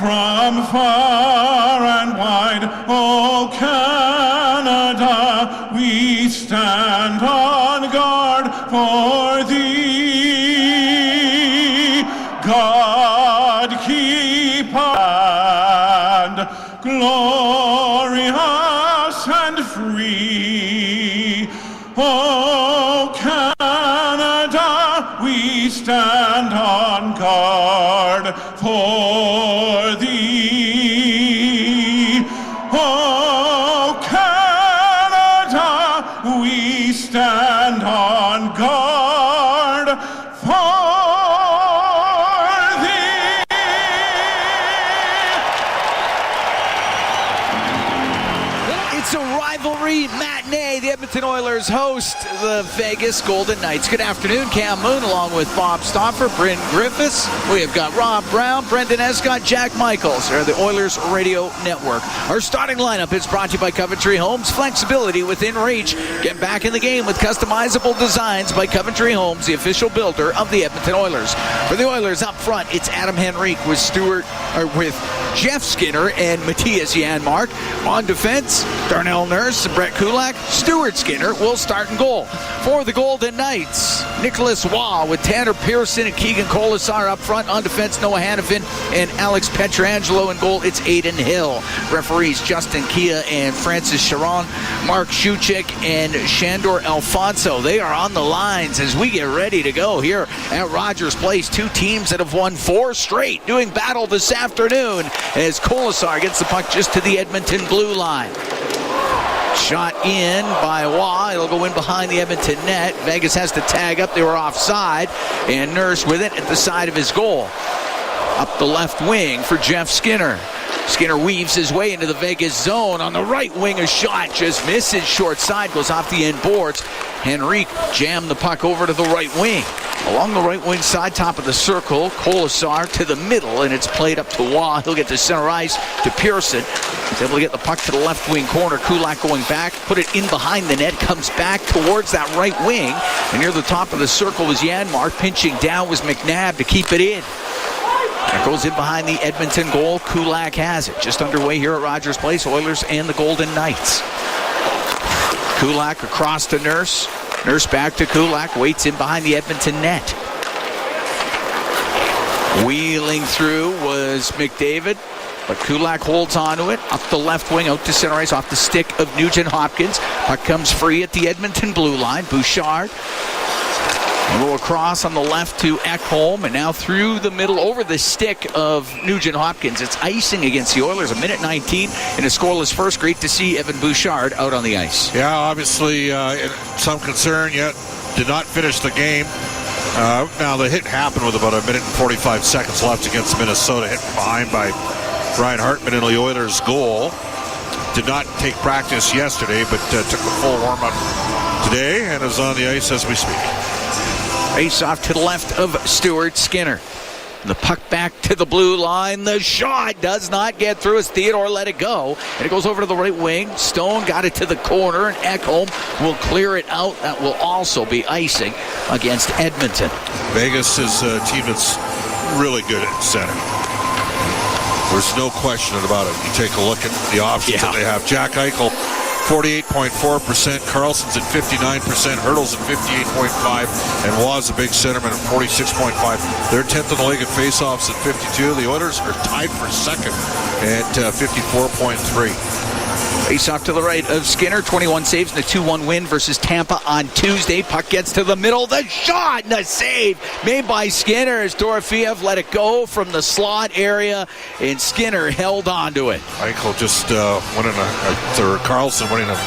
from far and wide, oh Canada, we stand on guard for thee. God keep our land glorious and free. Oh Canada, we stand on guard for thee. Oh Canada, we stand on guard for thee. It's a rivalry matinee. The Edmonton Oilers host the Vegas Golden Knights. Good afternoon. Cam Moon along with Bob Stauffer, Bryn Griffiths. We have got Rob Brown, Brendan Escott, Jack Michaels. They're the Oilers Radio Network. Our starting lineup is brought to you by Coventry Homes. Flexibility within reach. Get back in the game with customizable designs by Coventry Homes, the official builder of the Edmonton Oilers. For the Oilers up front, it's Adam Henrique with Jeff Skinner and Matthias Janmark. On defense, Darnell Nurse and Brett Kulak. Stuart Skinner will start in goal. For the Golden Knights, Nicholas Waugh with Tanner Pearson and Keegan Colasar up front. On defense, Noah Hannafin and Alex Pietrangelo. In goal, it's Aiden Hill. Referees, Justin Kia and Francis Sharon. Mark Shuchik and Shandor Alfonso. They are on the lines as we get ready to go here at Rogers Place. Two teams that have won 4 straight doing battle this afternoon as Colasar gets the puck just to the Edmonton blue line. Shot in by Waugh. It'll go in behind the Edmonton net. Vegas has to tag up. They were offside. And Nurse with it at the side of his goal. Up the left wing for Jeff Skinner. Skinner weaves his way into the Vegas zone. On the right wing, a shot just misses. Short side goes off the end boards. Henrique jammed the puck over to the right wing. Along the right wing side, top of the circle, Colasar to the middle, and it's played up to Waugh. He'll get to center ice to Pearson. He's able to get the puck to the left wing corner. Kulak going back, put it in behind the net, comes back towards that right wing. And near the top of the circle was Janmark. Pinching down was McNabb to keep it in. That goes in behind the Edmonton goal. Kulak has it. Just underway here at Rogers Place, Oilers and the Golden Knights. Kulak across to Nurse. Nurse back to Kulak. Waits in behind the Edmonton net. Wheeling through was McDavid, but Kulak holds on to it. Up the left wing, out to center ice, off the stick of Nugent Hopkins. Puck comes free at the Edmonton blue line. Bouchard. And go across on the left to Ekholm, and now through the middle over the stick of Nugent Hopkins. It's icing against the Oilers, a minute 19 in a scoreless first. Great to see Evan Bouchard out on the ice. Yeah, obviously some concern yet. Did not finish the game. Now the hit happened with about a minute and 45 seconds left against Minnesota. Hit behind by Ryan Hartman into the Oilers' goal. Did not take practice yesterday, but took a full warm-up today and is on the ice as we speak. Face off to the left of Stuart Skinner. The puck back to the blue line. The shot does not get through as Theodore let it go. And it goes over to the right wing. Stone got it to the corner, and Ekholm will clear it out. That will also be icing against Edmonton. Vegas is a team that's really good at center. There's no question about it. You take a look at the options that they have. Jack Eichel, 48.4%. Carlson's at 59%. Hurdle's at 58.5%. And Waugh's a big centerman at 46.5%. They're 10th in the league at faceoffs at 52%. The Oilers are tied for second at 54.3%. Face off to the right of Skinner. 21 saves in a 2-1 win versus Tampa on Tuesday. Puck gets to the middle. The shot and the save made by Skinner as Dorofeev let it go from the slot area, and Skinner held on to it. Eichel just went in Carlson winning a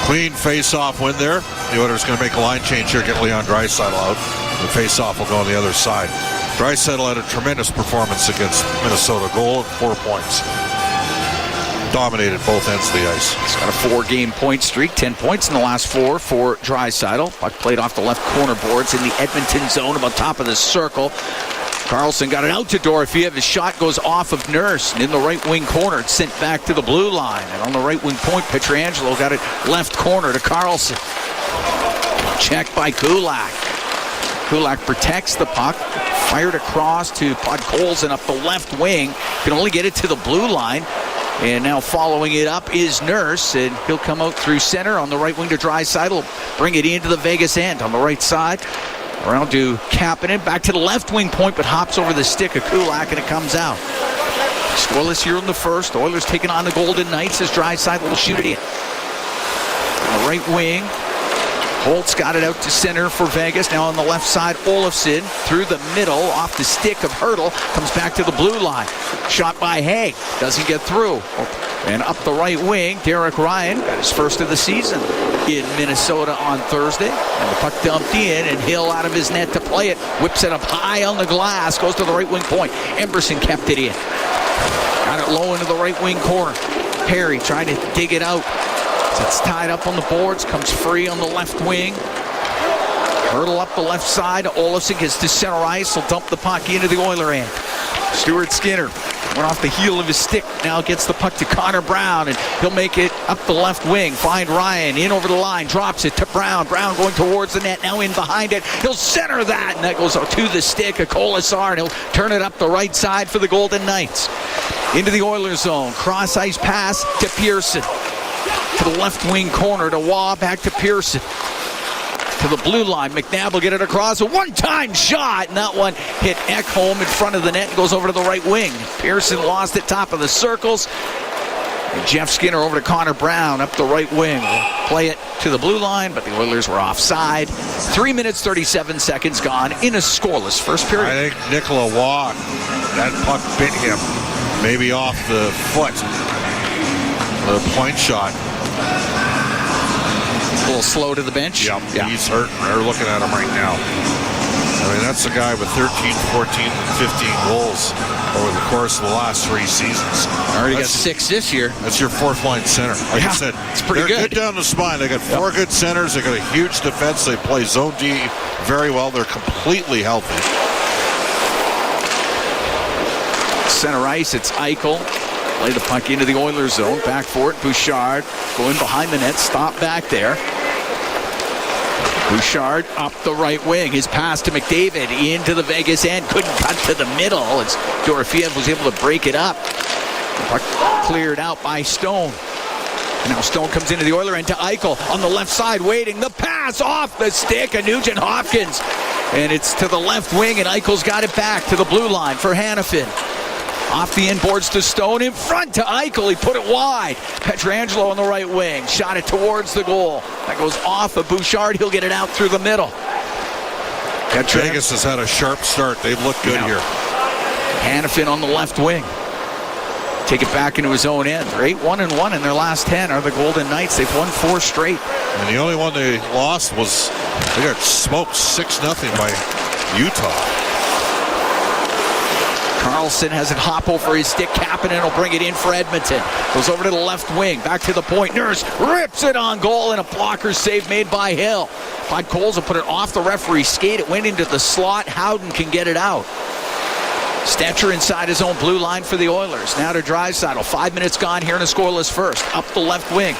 clean face-off win there. The Oilers going to make a line change here, get Leon Draisaitl out. The face-off will go on the other side. Draisaitl had a tremendous performance against Minnesota. Goal and 4 points. Dominated both ends of the ice. He's got a 4-game point streak, 10 points in the last 4 for Draisaitl. Puck played off the left corner boards in the Edmonton zone about top of the circle. Carlson got it out to Dorofeev. His shot goes off of Nurse, and in the right wing corner, it's sent back to the blue line. And on the right wing point, Pietrangelo got it left corner to Carlson. Checked by Kulak. Kulak protects the puck, Fired across to Podkolzin up the left wing. Can only get it to the blue line. And now following it up is Nurse, and he'll come out through center on the right wing to Draisaitl. Bring it into the Vegas end on the right side. Around to Kapanen, back to the left wing point, but hops over the stick of Kulak, and it comes out. Scoreless here in the first. Oilers taking on the Golden Knights as Draisaitl will shoot it in. On the right wing, Holtz got it out to center for Vegas. Now on the left side, Olofsson through the middle, off the stick of Hertl, comes back to the blue line. Shot by Haig, doesn't get through. And up the right wing, Derek Ryan got his first of the season in Minnesota on Thursday. And the puck dumped in, and Hill out of his net to play it. Whips it up high on the glass, goes to the right wing point. Emberson kept it in. Got it low into the right wing corner. Perry trying to dig it out. It's tied up on the boards, comes free on the left wing. Hertl up the left side. Olofsson gets to center ice. He'll dump the puck into the Oiler end. Stuart Skinner went off the heel of his stick. Now gets the puck to Connor Brown, and he'll make it up the left wing. Find Ryan in over the line. Drops it to Brown. Brown going towards the net. Now in behind it. He'll center that, and that goes to the stick of Colasar, and he'll turn it up the right side for the Golden Knights. Into the Oilers zone. Cross ice pass to Pearson. To the left wing corner to Waugh, back to Pearson. To the blue line, McNabb will get it across. A one-time shot, and that one hit Ekholm in front of the net and goes over to the right wing. Pearson lost it top of the circles. And Jeff Skinner over to Connor Brown up the right wing. Will play it to the blue line, but the Oilers were offside. 3 minutes, 37 seconds gone in a scoreless first period. I think Nicola Waugh, that puck bit him, maybe off the foot. The point shot. A little slow to the bench. Yep, yeah. He's hurting. They're looking at him right now. I mean, that's a guy with 13, 14, and 15 goals over the course of the last 3 seasons. Already got 6 this year. That's your fourth line center. Like I said, it's pretty they're good down the spine. They got 4 good centers. They got a huge defense. They play zone D very well. They're completely healthy. Center ice, it's Eichel. Play the puck into the Oilers zone. Back for it. Bouchard going behind the net. Stop back there. Bouchard up the right wing. His pass to McDavid into the Vegas end. Couldn't cut to the middle as Dorofiev was able to break it up. The puck cleared out by Stone. And now Stone comes into the Oiler end to Eichel on the left side waiting. The pass off the stick of Nugent Hopkins. And it's to the left wing, and Eichel's got it back to the blue line for Hanifin. Off the inboards to Stone, in front to Eichel. He put it wide. Pietrangelo on the right wing. Shot it towards the goal. That goes off of Bouchard. He'll get it out through the middle. Vegas has had a sharp start. They've looked good here. Hanifin on the left wing. Take it back into his own end. They're 8-1-1 in their last 10 are the Golden Knights. They've won 4 straight. And the only one they lost was they got smoked 6-0 by Utah. Carlson has it hop over his stick. Kapanen will bring it in for Edmonton. Goes over to the left wing. Back to the point. Nurse rips it on goal, and a blocker save made by Hill. Podkolzin will put it off the referee's skate. It went into the slot. Howden can get it out. Stetcher inside his own blue line for the Oilers. Now to Draisaitl. 5 minutes gone here in a scoreless first. Up the left wing.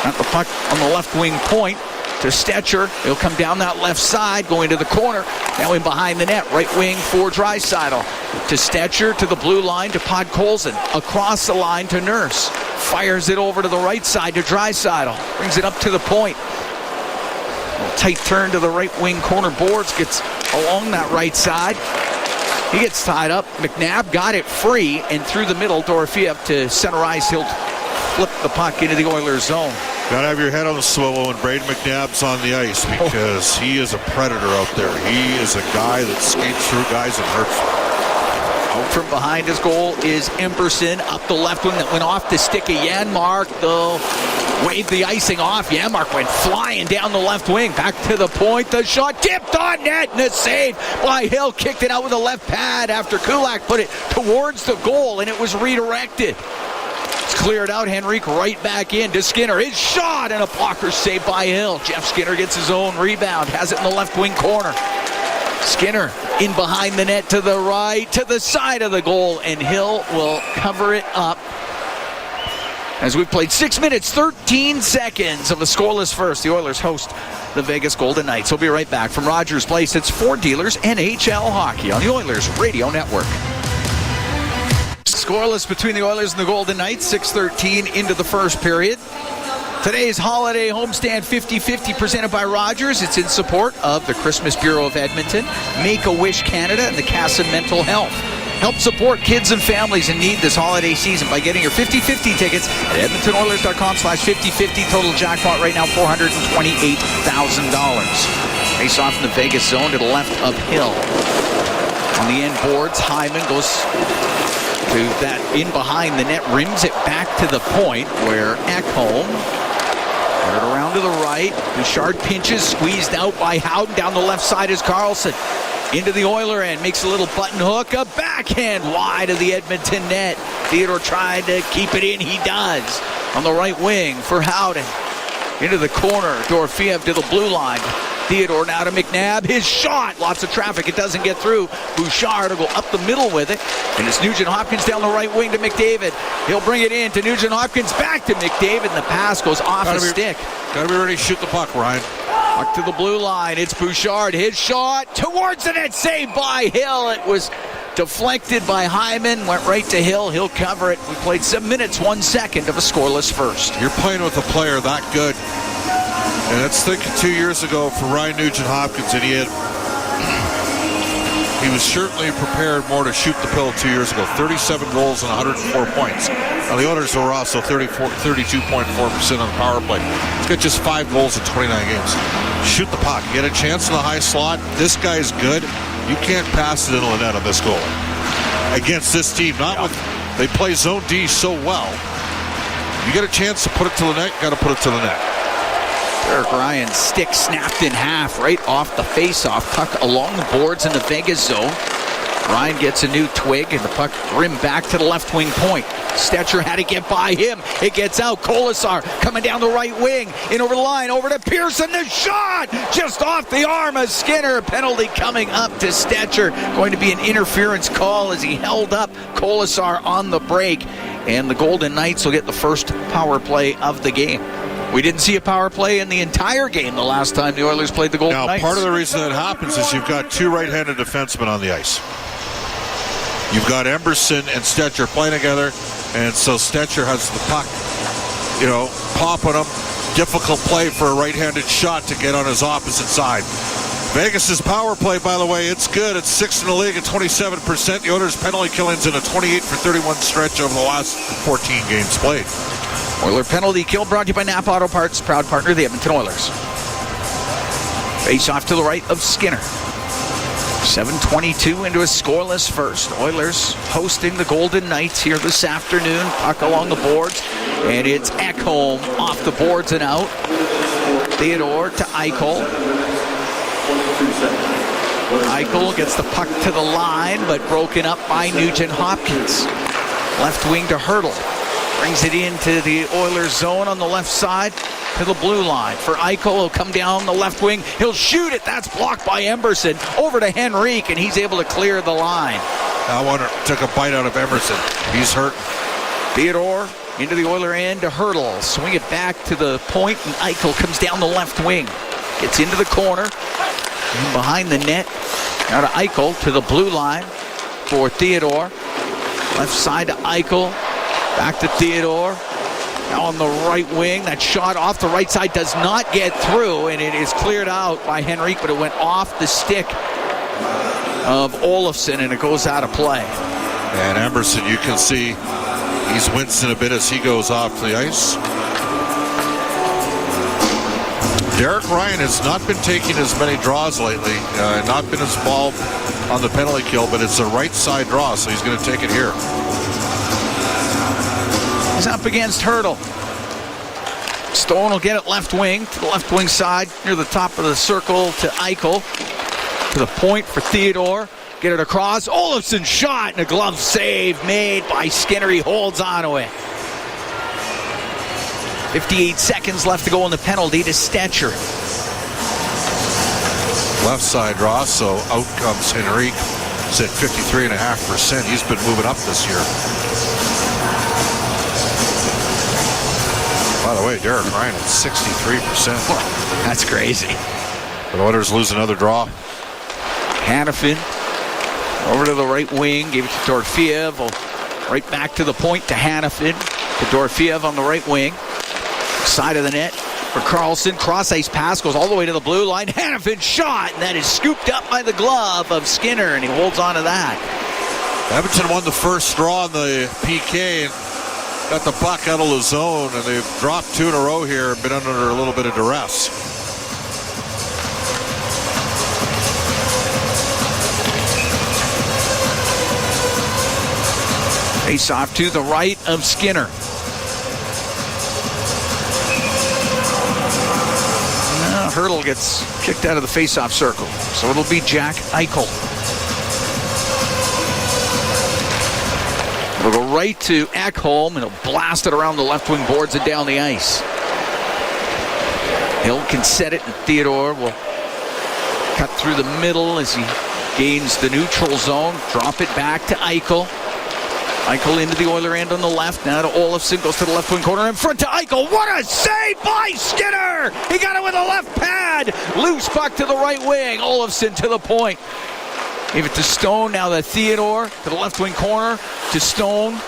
Got the puck on the left wing point. To Stetcher. He'll come down that left side, going to the corner. Now in behind the net, right wing for Draisaitl. To Stetcher, to the blue line, to Podkolzin. Across the line to Nurse. Fires it over to the right side to Draisaitl. Brings it up to the point. A tight turn to the right wing corner boards. Gets along that right side. He gets tied up. McNabb got it free, and through the middle, Dorofiev to center ice. He'll flip the puck into the Oilers zone. Got to have your head on the swivel when Braden McNabb's on the ice because he is a predator out there. He is a guy that skates through guys and hurts them. Out from behind his goal is Emberson up the left wing that went off the stick of Janmark. Though waved the icing off. Janmark went flying down the left wing. Back to the point. The shot tipped on net and a save by Hill. Kicked it out with the left pad after Kulak put it towards the goal, and it was redirected. It's cleared out. Henrique right back in to Skinner. His shot and a blocker saved by Hill. Jeff Skinner gets his own rebound. Has it in the left wing corner. Skinner in behind the net to the right, to the side of the goal, and Hill will cover it up. As we've played 6 minutes, 13 seconds of a scoreless first. The Oilers host the Vegas Golden Knights. We'll be right back from Rogers Place. It's Ford Dealers NHL Hockey on the Oilers Radio Network. Scoreless between the Oilers and the Golden Knights, 6:13 into the first period. Today's holiday homestand 50-50 presented by Rogers. It's in support of the Christmas Bureau of Edmonton, Make-A-Wish Canada, and the CASA Mental Health. Help support kids and families in need this holiday season by getting your 50-50 tickets at EdmontonOilers.com/50-50. Total jackpot right now, $428,000. Face off in the Vegas zone to the left uphill. On the end boards, Hyman goes to that in behind the net, rims it back to the point where Ekholm got it around to the right. Bouchard pinches, squeezed out by Howden. Down the left side is Carlson. Into the Oiler end, makes a little button hook, a backhand wide of the Edmonton net. Theodore tried to keep it in, he does. On the right wing for Howden. Into the corner, Dorofeev to the blue line. Theodore now to McNabb, his shot, lots of traffic, it doesn't get through. Bouchard will go up the middle with it, and it's Nugent-Hopkins down the right wing to McDavid. He'll bring it in to Nugent-Hopkins, back to McDavid, and the pass goes off his stick. Gotta be ready to shoot the puck, Ryan. Puck to the blue line, it's Bouchard, his shot, towards the net, saved by Hill. It was deflected by Hyman, went right to Hill, he'll cover it. We played 7 minutes, 1 second of a scoreless first. You're playing with a player that good. And let's think 2 years ago for Ryan Nugent-Hopkins, and he was certainly prepared more to shoot the pill 2 years ago. 37 goals and 104 points. Now the Oilers were also 32.4% on the power play. He's got just 5 goals in 29 games. Shoot the puck. You get a chance in the high slot. This guy's good. You can't pass it into the net on this goal. Against this team, they play zone D so well. You get a chance to put it to the net, got to put it to the net. Derek Ryan's stick snapped in half right off the face-off. Puck along the boards in the Vegas zone. Ryan gets a new twig, and the puck rimmed back to the left wing point. Stetcher had to get by him. It gets out. Kolasar coming down the right wing. In over the line, over to Pearson. The shot! Just off the arm of Skinner. Penalty coming up to Stetcher. Going to be an interference call as he held up Kolasar on the break. And the Golden Knights will get the first power play of the game. We didn't see a power play in the entire game the last time the Oilers played the Golden Knights. Now, part of the reason that happens is you've got two right-handed defensemen on the ice. You've got Emberson and Stetcher playing together, and so Stetcher has the puck, pop on him. Difficult play for a right-handed shot to get on his opposite side. Vegas's power play, by the way, it's good. It's 6th in the league at 27%. The Oilers' penalty killing's in a 28-for-31 stretch over the last 14 games played. Oiler penalty kill brought to you by Napa Auto Parts, proud partner of the Edmonton Oilers. Face off to the right of Skinner. 7:22 into a scoreless first. Oilers hosting the Golden Knights here this afternoon. Puck along the boards, and it's Ekholm off the boards and out. Theodore to Eichel. Eichel gets the puck to the line, but broken up by Nugent-Hopkins. Left wing to Hertl. Brings it into the Oilers zone on the left side to the blue line. For Eichel, he'll come down the left wing. He'll shoot it. That's blocked by Emberson. Over to Henrique, and he's able to clear the line. I wonder, took a bite out of Emerson. He's hurt. Theodore into the Oiler end to Hertl. Swing it back to the point, and Eichel comes down the left wing. Gets into the corner. In behind the net. Now to Eichel to the blue line for Theodore. Left side to Eichel. Back to Theodore. Now on the right wing. That shot off the right side does not get through, and it is cleared out by Henrique, but it went off the stick of Olofsson, and it goes out of play. And Emberson, you can see he's wincing a bit as he goes off the ice. Derek Ryan has not been taking as many draws lately, not been involved on the penalty kill, but it's a right side draw, so he's going to take it here. He's up against Hertl. Stone will get it left wing to the left wing side near the top of the circle to Eichel. To the point for Theodore. Get it across. Olofsson shot and a glove save made by Skinner. He holds on to it. 58 seconds left to go on the penalty to Stetcher. Left side draw, so out comes Henrique. He's at 53.5%. He's been moving up this year. By the way, Derek Ryan at 63%. That's crazy. The Oilers lose another draw. Hanifin over to the right wing, gave it to Dorofeev. Right back to the point to Hanifin. To Dorofeev on the right wing. Side of the net for Karlsson. Cross-ice pass goes all the way to the blue line. Hanifin shot, and that is scooped up by the glove of Skinner, and he holds on to that. Edmonton won the first draw on the PK and got the puck out of the zone, and they've dropped 2 in a row here and been under a little bit of duress. Face off to the right of Skinner. Hurdle gets kicked out of the face-off circle, so it'll be Jack Eichel. It'll go right to Ekholm, and he'll blast it around the left wing boards and down the ice. Hill can set it, and Theodore will cut through the middle as he gains the neutral zone. Drop it back to Eichel. Eichel into the Oiler end on the left. Now to Olofsson. Goes to the left wing corner. In front to Eichel. What a save by Skinner! He got it with a left pad. Loose puck to the right wing. Olofsson to the point. Gave it to Stone. Now to Theodore. To the left wing corner. To Stone.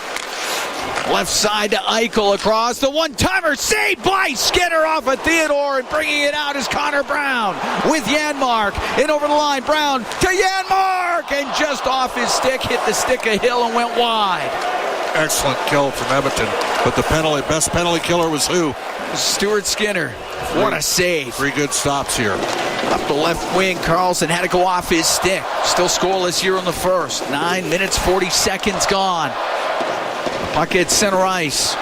Left side to Eichel across. The one-timer saved by Skinner off of Theodore, and bringing it out is Connor Brown with Janmark. In over the line. Brown to Janmark, and just off his stick, hit the stick of Hill and went wide. Excellent kill from Edmonton, but the best penalty killer was who? Stuart Skinner. What a save. 3 good stops here. Up the left wing, Karlsson had to go off his stick. Still scoreless here in the first. 9 minutes, 40 seconds gone. Puck at center ice.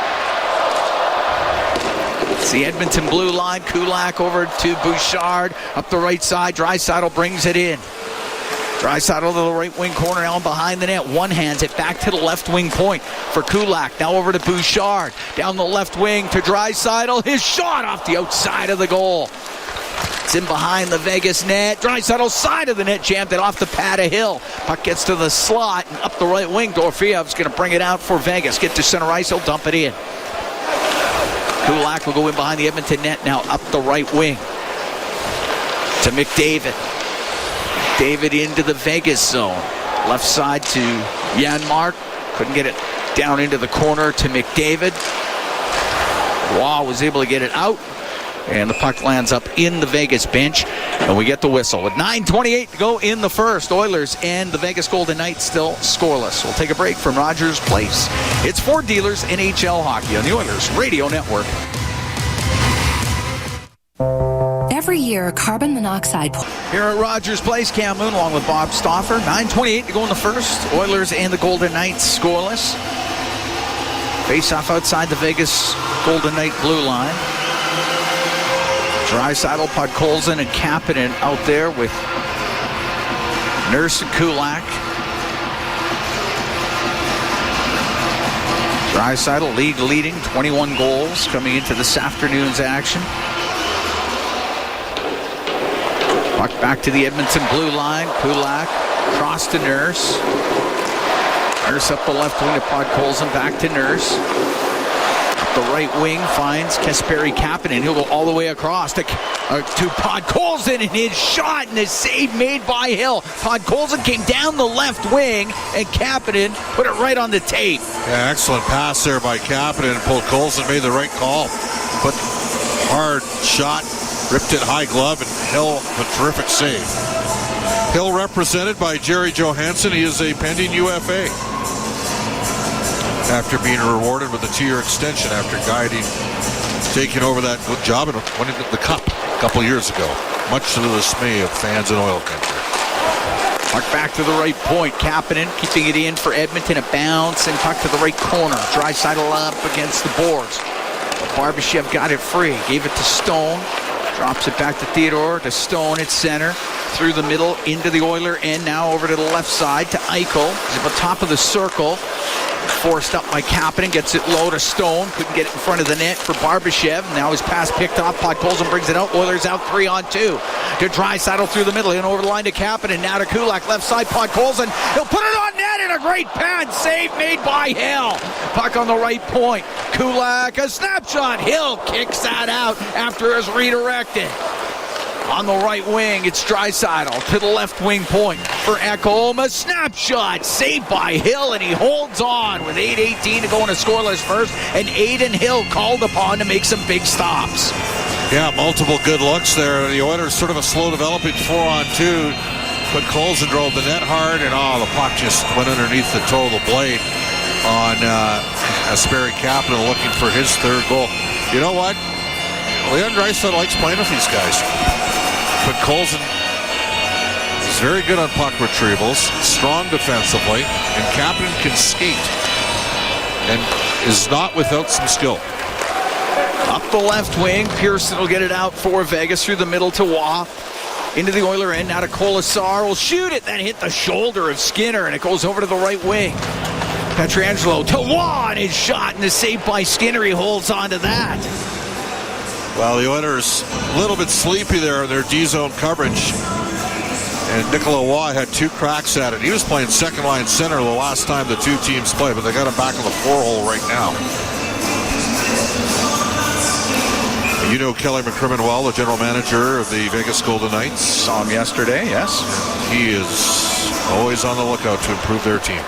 It's the Edmonton blue line. Kulak over to Bouchard. Up the right side. Draisaitl brings it in. Draisaitl to the right wing corner. Allen behind the net. One hands it back to the left wing point for Kulak. Now over to Bouchard. Down the left wing to Draisaitl. His shot off the outside of the goal. It's in behind the Vegas net. Draisaitl side of the net, jammed it off the pad of Hill. Puck gets to the slot and up the right wing. Dorofeev's going to bring it out for Vegas. Get to center ice, he'll dump it in. Kulak will go in behind the Edmonton net now, up the right wing to McDavid. David into the Vegas zone. Left side to Janmark. Couldn't get it down into the corner to McDavid. Waugh was able to get it out. And the puck lands up in the Vegas bench, and we get the whistle. With 9:28 to go in the first, Oilers and the Vegas Golden Knights still scoreless. We'll take a break from Rogers Place. It's Ford Dealers NHL Hockey on the Oilers Radio Network. Every year, carbon monoxide. Here at Rogers Place, Cam Moon along with Bob Stauffer. 9:28 to go in the first. Oilers and the Golden Knights scoreless. Face-off outside the Vegas Golden Knight blue line. Draisaitl, Podkolzin, and Kapanen out there with Nurse and Kulak. Draisaitl leading 21 goals coming into this afternoon's action. Puck back to the Edmonton blue line. Kulak cross to Nurse. Nurse up the left wing to Podkolzin, back to Nurse. The right wing finds Kasperi Kapanen. He'll go all the way across to Podkolzin, and his shot and his save made by Hill. Podkolzin came down the left wing, and Kapanen put it right on the tape. Yeah, excellent pass there by Kapanen. Podkolzin made the right call. But hard shot, ripped it high glove, and Hill a terrific save. Hill represented by Jerry Johansson. He is a pending UFA. After being rewarded with a 2-year extension after taking over that good job and winning the Cup a couple years ago, much to the dismay of fans in oil country. Puck back to the right point. Kapanen keeping it in for Edmonton. A bounce and puck to the right corner. Draisaitl up against the boards. Barbashev got it free. Gave it to Stone. Drops it back to Theodore. To Stone at center. Through the middle into the Oiler end. Now over to the left side to Eichel. He's at the top of the circle. Forced up by Kapanen, gets it low to Stone. Couldn't get it in front of the net for Barbashev. Now his pass picked off. Podkolzin brings it out. Oilers out 3-on-2. To Draisaitl through the middle and over the line to Kapanen. Now to Kulak, left side. Podkolzin. He'll put it on net, and in, a great pad save made by Hill. Puck on the right point. Kulak, a snapshot. Hill kicks that out after it's redirected. On the right wing, it's Draisaitl to the left wing point for Ekholm. A snapshot saved by Hill, and he holds on with 8:18 to go in a scoreless first. And Aiden Hill called upon to make some big stops. Yeah, multiple good looks there. The Oilers sort of a slow developing 4-on-2. But Colson drove the net hard, and the puck just went underneath the toe of the blade on Asbury Capital, looking for his third goal. You know what? Leon Draisaitl likes playing with these guys. But Colson is very good on puck retrievals, strong defensively, and Kapanen can skate and is not without some skill. Up the left wing, Pearson will get it out for Vegas through the middle to Waugh. Into the Oiler end, now to Colasar, will shoot it, then hit the shoulder of Skinner, and it goes over to the right wing. Pietrangelo to Waugh, and his shot, and the save by Skinner, he holds on to that. Well, the Oilers a little bit sleepy there in their D-zone coverage. And Nicola Waugh had two cracks at it. He was playing second line center the last time the two teams played, but they got him back in the 4-hole right now. You know Kelly McCrimmon well, the general manager of the Vegas Golden Knights. Saw him yesterday, yes. He is always on the lookout to improve their team.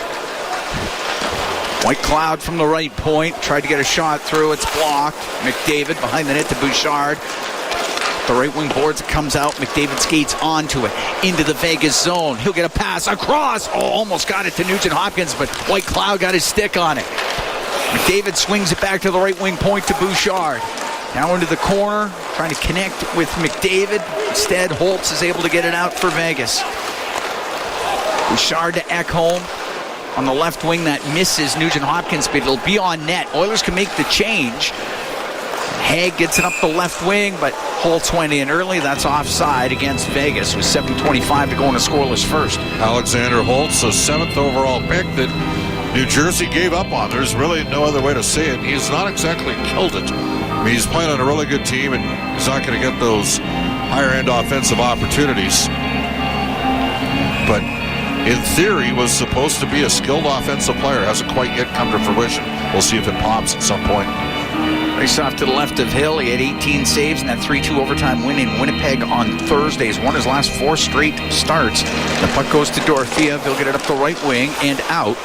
White Cloud from the right point, tried to get a shot through, it's blocked. McDavid behind the net to Bouchard. The right wing boards, it comes out, McDavid skates onto it, into the Vegas zone. He'll get a pass across, almost got it to Nugent Hopkins, but White Cloud got his stick on it. McDavid swings it back to the right wing point to Bouchard. Now into the corner, trying to connect with McDavid. Instead, Holtz is able to get it out for Vegas. Bouchard to Ekholm. On the left wing, that misses Nugent Hopkins, but it'll be on net. Oilers can make the change. Haig gets it up the left wing, but Holtz went in early. That's offside against Vegas with 7:25 to go in a scoreless first. Alexander Holtz, the 7th overall pick that New Jersey gave up on. There's really no other way to say it. He's not exactly killed it. I mean, he's playing on a really good team, and he's not going to get those higher-end offensive opportunities. But in theory, was supposed to be a skilled offensive player. Hasn't quite yet come to fruition. We'll see if it pops at some point. Race off to the left of Hill. He had 18 saves in that 3-2 overtime win in Winnipeg on Thursday. He's won his last 4 straight starts. The puck goes to Dorofeev. He'll get it up the right wing and out.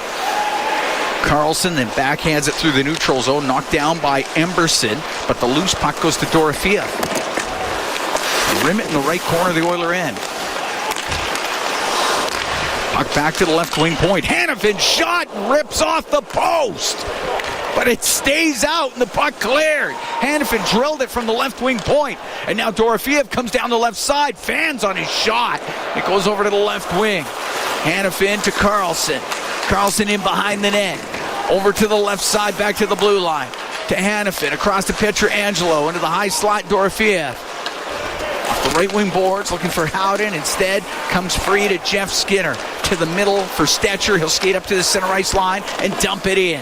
Carlson then backhands it through the neutral zone, knocked down by Emberson, but the loose puck goes to Dorofeev. Rim it in the right corner of the Oiler end. Puck back to the left wing point. Hanifin shot, rips off the post, but it stays out and the puck cleared. Hanifin drilled it from the left wing point, and now Dorofeev comes down the left side, fans on his shot. It goes over to the left wing. Hanifin to Carlson. Carlson in behind the net. Over to the left side, back to the blue line. To Hanifin, across to Pietrangelo, into the high slot, Dorofeev. Off the right wing boards, looking for Howden. Instead, comes free to Jeff Skinner. To the middle for Stetcher. He'll skate up to the center ice line and dump it in.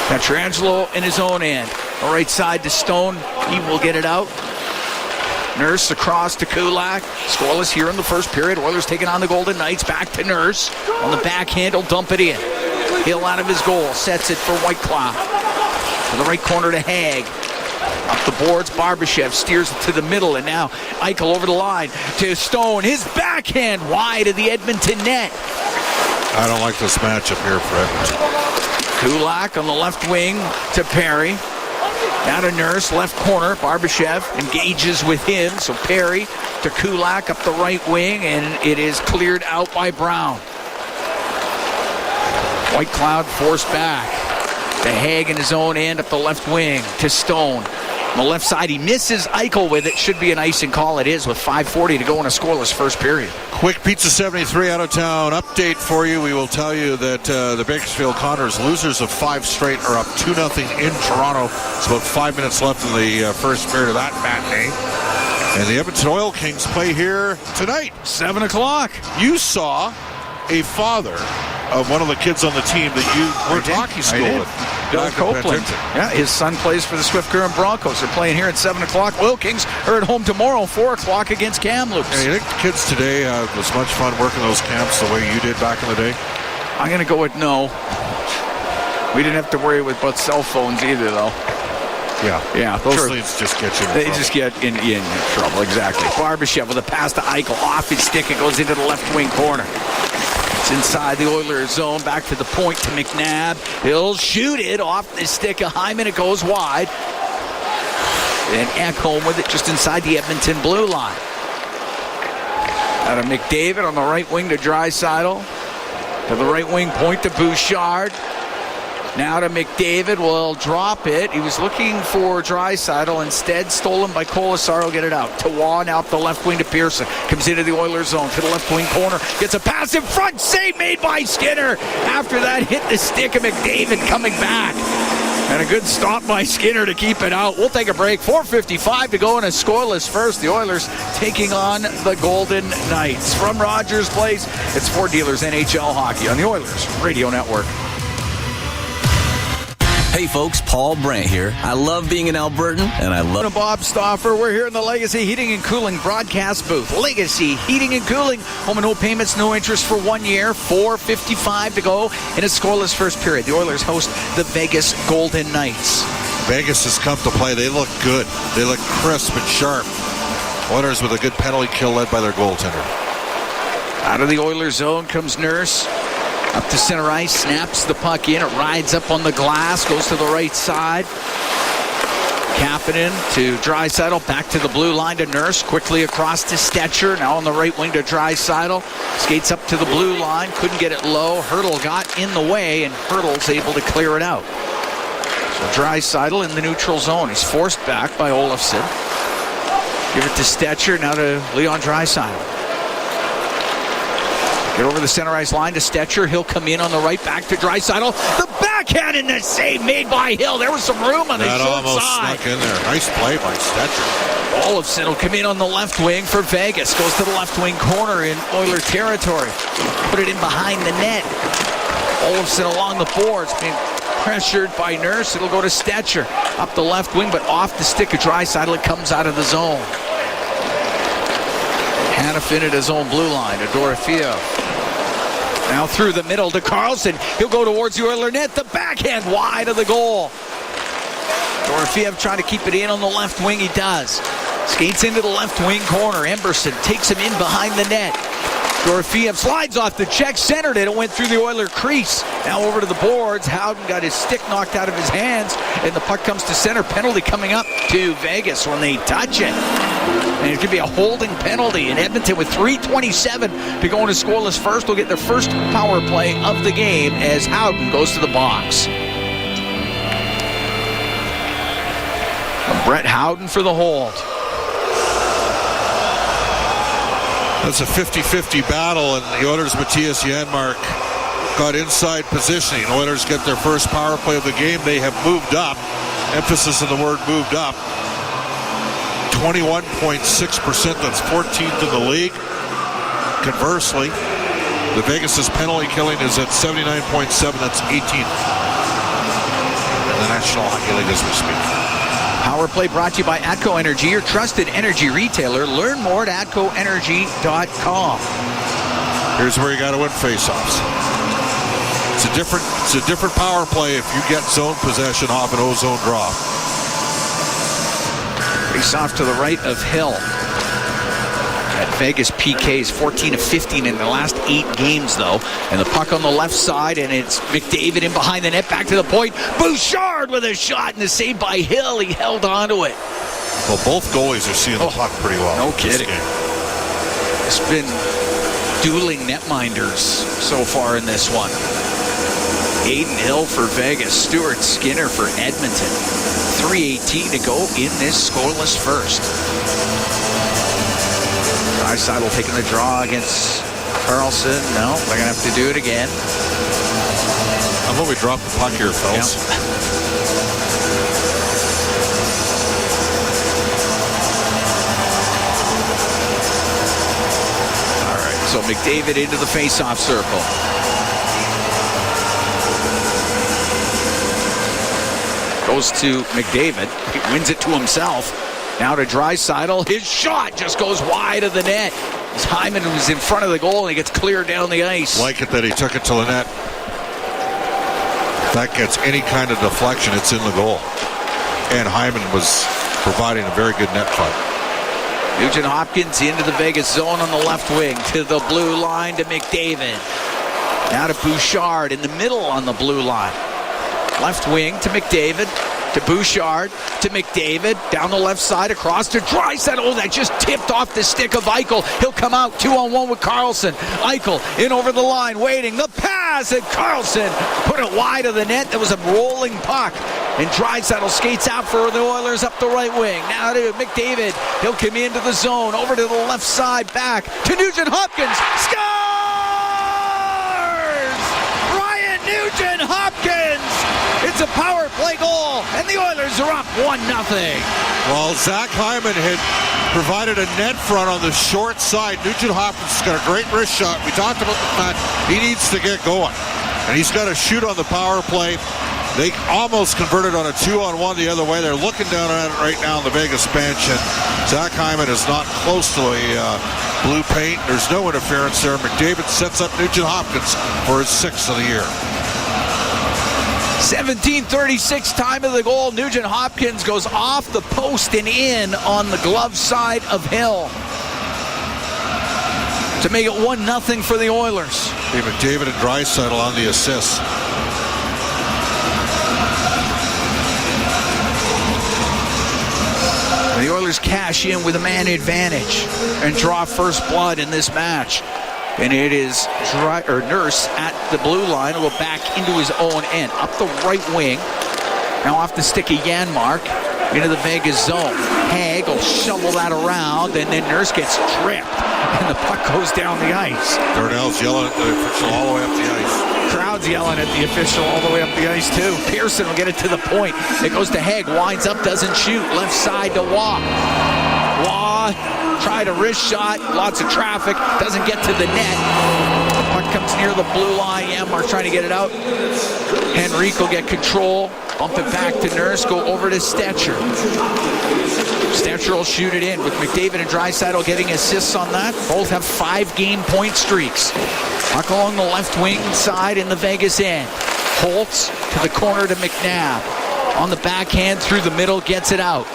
Pietrangelo in his own end. The right side to Stone. He will get it out. Nurse across to Kulak. Scoreless here in the first period. Oilers taking on the Golden Knights. Back to Nurse. On the backhand, he'll dump it in. Hill out of his goal. Sets it for White Cloud. To the right corner to Haig. Up the boards, Barbashev steers it to the middle, and now Eichel over the line to Stone. His backhand wide of the Edmonton net. I don't like this matchup here for Edmonton. Kulak on the left wing to Perry. Now to Nurse, left corner. Barbashev engages with him. So Perry to Kulak up the right wing, and it is cleared out by Brown. White Cloud forced back. To Haig in his own end up the left wing to Stone. On the left side, he misses Eichel with it. Should be an icing call. It is with 5:40 to go in a scoreless first period. Quick Pizza 73 out of town update for you. We will tell you that the Bakersfield Condors, losers of 5 straight, are up 2-0 in Toronto. It's about 5 minutes left in the first period of that matinee. And the Edmonton Oil Kings play here tonight. 7 o'clock. You saw a father of one of the kids on the team that you went to hockey school with. Bill back in Copeland. Edmonton. Yeah, his son plays for the Swift Current Broncos. They're playing here at 7 o'clock. Wilkings are at home tomorrow, 4 o'clock against Kamloops. Yeah, you think the kids today have as much fun working those camps the way you did back in the day? I'm going to go with no. We didn't have to worry about cell phones either, though. Yeah, those things just get you in trouble. Just get in trouble, exactly. Barbashev with a pass to Eichel. Off his stick, it goes into the left wing corner. It's inside the Oilers zone, back to the point to McNabb. He'll shoot it off the stick of Hyman. It goes wide. And Ekholm with it just inside the Edmonton blue line. Out of McDavid on the right wing to Draisaitl. To the right wing point to Bouchard. Now to McDavid, will drop it. He was looking for Draisaitl, instead stolen by Colasar. Will get it out. Tawan out the left wing to Pearson. Comes into the Oilers zone to the left wing corner. Gets a pass in front. Save made by Skinner. After that, hit the stick of McDavid coming back. And a good stop by Skinner to keep it out. We'll take a break. 4:55 to go in a scoreless first. The Oilers taking on the Golden Knights. From Rogers Place, it's Ford Dealers NHL Hockey on the Oilers Radio Network. Hey folks, Paul Brandt here. I love being an Albertan, and I love Bob Stauffer. We're here in the Legacy Heating and Cooling broadcast booth. Legacy Heating and Cooling. Home and no payments, no interest for 1 year. 4:55 to go in a scoreless first period. The Oilers host the Vegas Golden Knights. Vegas has come to play. They look good. They look crisp and sharp. Oilers with a good penalty kill led by their goaltender. Out of the Oilers zone comes Nurse. Up to center ice, snaps the puck in. It rides up on the glass, goes to the right side. Kapanen to Draisaitl, back to the blue line to Nurse. Quickly across to Stetcher, now on the right wing to Draisaitl. Skates up to the blue line, couldn't get it low. Hurdle got in the way, and Hurdle's able to clear it out. So Draisaitl in the neutral zone. He's forced back by Olofsson. Give it to Stetcher, now to Leon Draisaitl. Get over the center ice line to Stetcher. He'll come in on the right, back to Draisaitl. The backhand and the save made by Hill. There was some room on the short side. That almost snuck in there. Nice play by Stetcher. Olofsson will come in on the left wing for Vegas. Goes to the left wing corner in Oiler territory. Put it in behind the net. Olofsson along the boards, being pressured by Nurse. It'll go to Stetcher. Up the left wing, but off the stick of Draisaitl. It comes out of the zone. Hanifin at his own blue line to Dorofeev. Now through the middle to Carlson. He'll go towards the Oiler net. The backhand wide of the goal. Dorofeev trying to keep it in on the left wing. He does. Skates into the left wing corner. Emberson takes him in behind the net. Dorofeev slides off the check, centered it. It went through the Oiler crease. Now over to the boards. Howden got his stick knocked out of his hands, and the puck comes to center. Penalty coming up to Vegas when they touch it. And it could be a holding penalty. In Edmonton with 3:27 to go in a scoreless first, will get their first power play of the game as Howden goes to the box. Brett Howden for the hold. That's a 50-50 battle, and the Oilers' Matthias Janmark got inside positioning. Oilers get their first power play of the game. They have moved up. Emphasis on the word moved up. 21.6%. That's 14th in the league. Conversely, the Vegas' penalty killing is at 79.7. That's 18th in the National Hockey League as we speak. Power play brought to you by ATCO Energy, your trusted energy retailer. Learn more at atcoenergy.com. Here's where you got to win faceoffs. It's a different power play if you get zone possession off an O-zone draw. Face off to the right of Hill. At Vegas PKs, 14 of 15 in the last 8 games, though. And the puck on the left side, and it's McDavid in behind the net, back to the point. Bouchard with a shot, and the save by Hill. He held on to it. Well, both goalies are seeing the puck pretty well. No kidding. It's been dueling netminders so far in this one. Aiden Hill for Vegas, Stuart Skinner for Edmonton. 3:18 to go in this scoreless first. Draisaitl taking the draw against Carlson. No, they're going to have to do it again. How about we drop the puck here, fellas? Yep. All right, so McDavid into the face-off circle. Goes to McDavid. He wins it to himself. Now to Draisaitl. His shot just goes wide of the net. As Hyman was in front of the goal and he gets cleared down the ice. Like it that he took it to the net. If that gets any kind of deflection, it's in the goal. And Hyman was providing a very good net fight. Nugent Hopkins into the Vegas zone on the left wing. To the blue line to McDavid. Now to Bouchard in the middle on the blue line. Left wing to McDavid. To Bouchard, to McDavid, down the left side, across to Draisaitl. Oh, that just tipped off the stick of Eichel. He'll come out 2-on-1 with Karlsson. Eichel in over the line, waiting. The pass, and Karlsson put it wide of the net. There was a rolling puck. And Draisaitl skates out for the Oilers up the right wing. Now to McDavid. He'll come into the zone, over to the left side, back to Nugent Hopkins. Scores! Ryan Nugent Hopkins! It's a power play goal, and the Oilers are up 1-0. Well, Zach Hyman had provided a net front on the short side. Nugent Hopkins has got a great wrist shot. We talked about the fact he needs to get going, and he's got to shoot on the power play. They almost converted on a 2-on-1 the other way. They're looking down at it right now on the Vegas bench, and Zach Hyman is not close to a blue paint. There's no interference there. McDavid sets up Nugent Hopkins for his 6th of the year. 17:36 time of the goal. Nugent Hopkins goes off the post and in on the glove side of Hill to make it 1-0 for the Oilers. McDavid and Draisaitl on the assists. The Oilers cash in with a man advantage and draw first blood in this match. And it is Nurse at the blue line. Will go back into his own end. Up the right wing. Now off the stick of Janmark into the Vegas zone. Haig will shovel that around, and then Nurse gets tripped. And the puck goes down the ice. Darnell's yelling at the official all the way up the ice. Crowd's yelling at the official all the way up the ice, too. Pearson will get it to the point. It goes to Haig. Winds up, doesn't shoot. Left side to Waugh. Waugh tried a wrist shot. Lots of traffic. Doesn't get to the net. The puck comes near the blue line. Janmark trying to get it out. Henrique will get control. Bump it back to Nurse. Go over to Stetcher. Stetcher will shoot it in with McDavid and Draisaitl getting assists on that. Both have 5-game point streaks. Puck along the left wing side in the Vegas end. Holtz to the corner to McNabb. On the backhand through the middle, gets it out.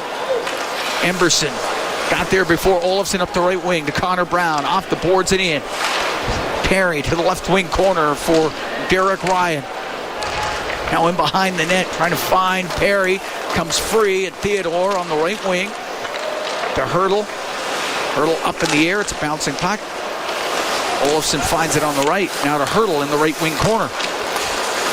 Emberson got there before Olofsson up the right wing to Connor Brown. Off the boards and in. Perry to the left wing corner for Derek Ryan. Now in behind the net, trying to find Perry. Comes free at Theodore on the right wing. To Hurdle. Hurdle up in the air. It's a bouncing puck. Olofsson finds it on the right. Now to Hurdle in the right wing corner.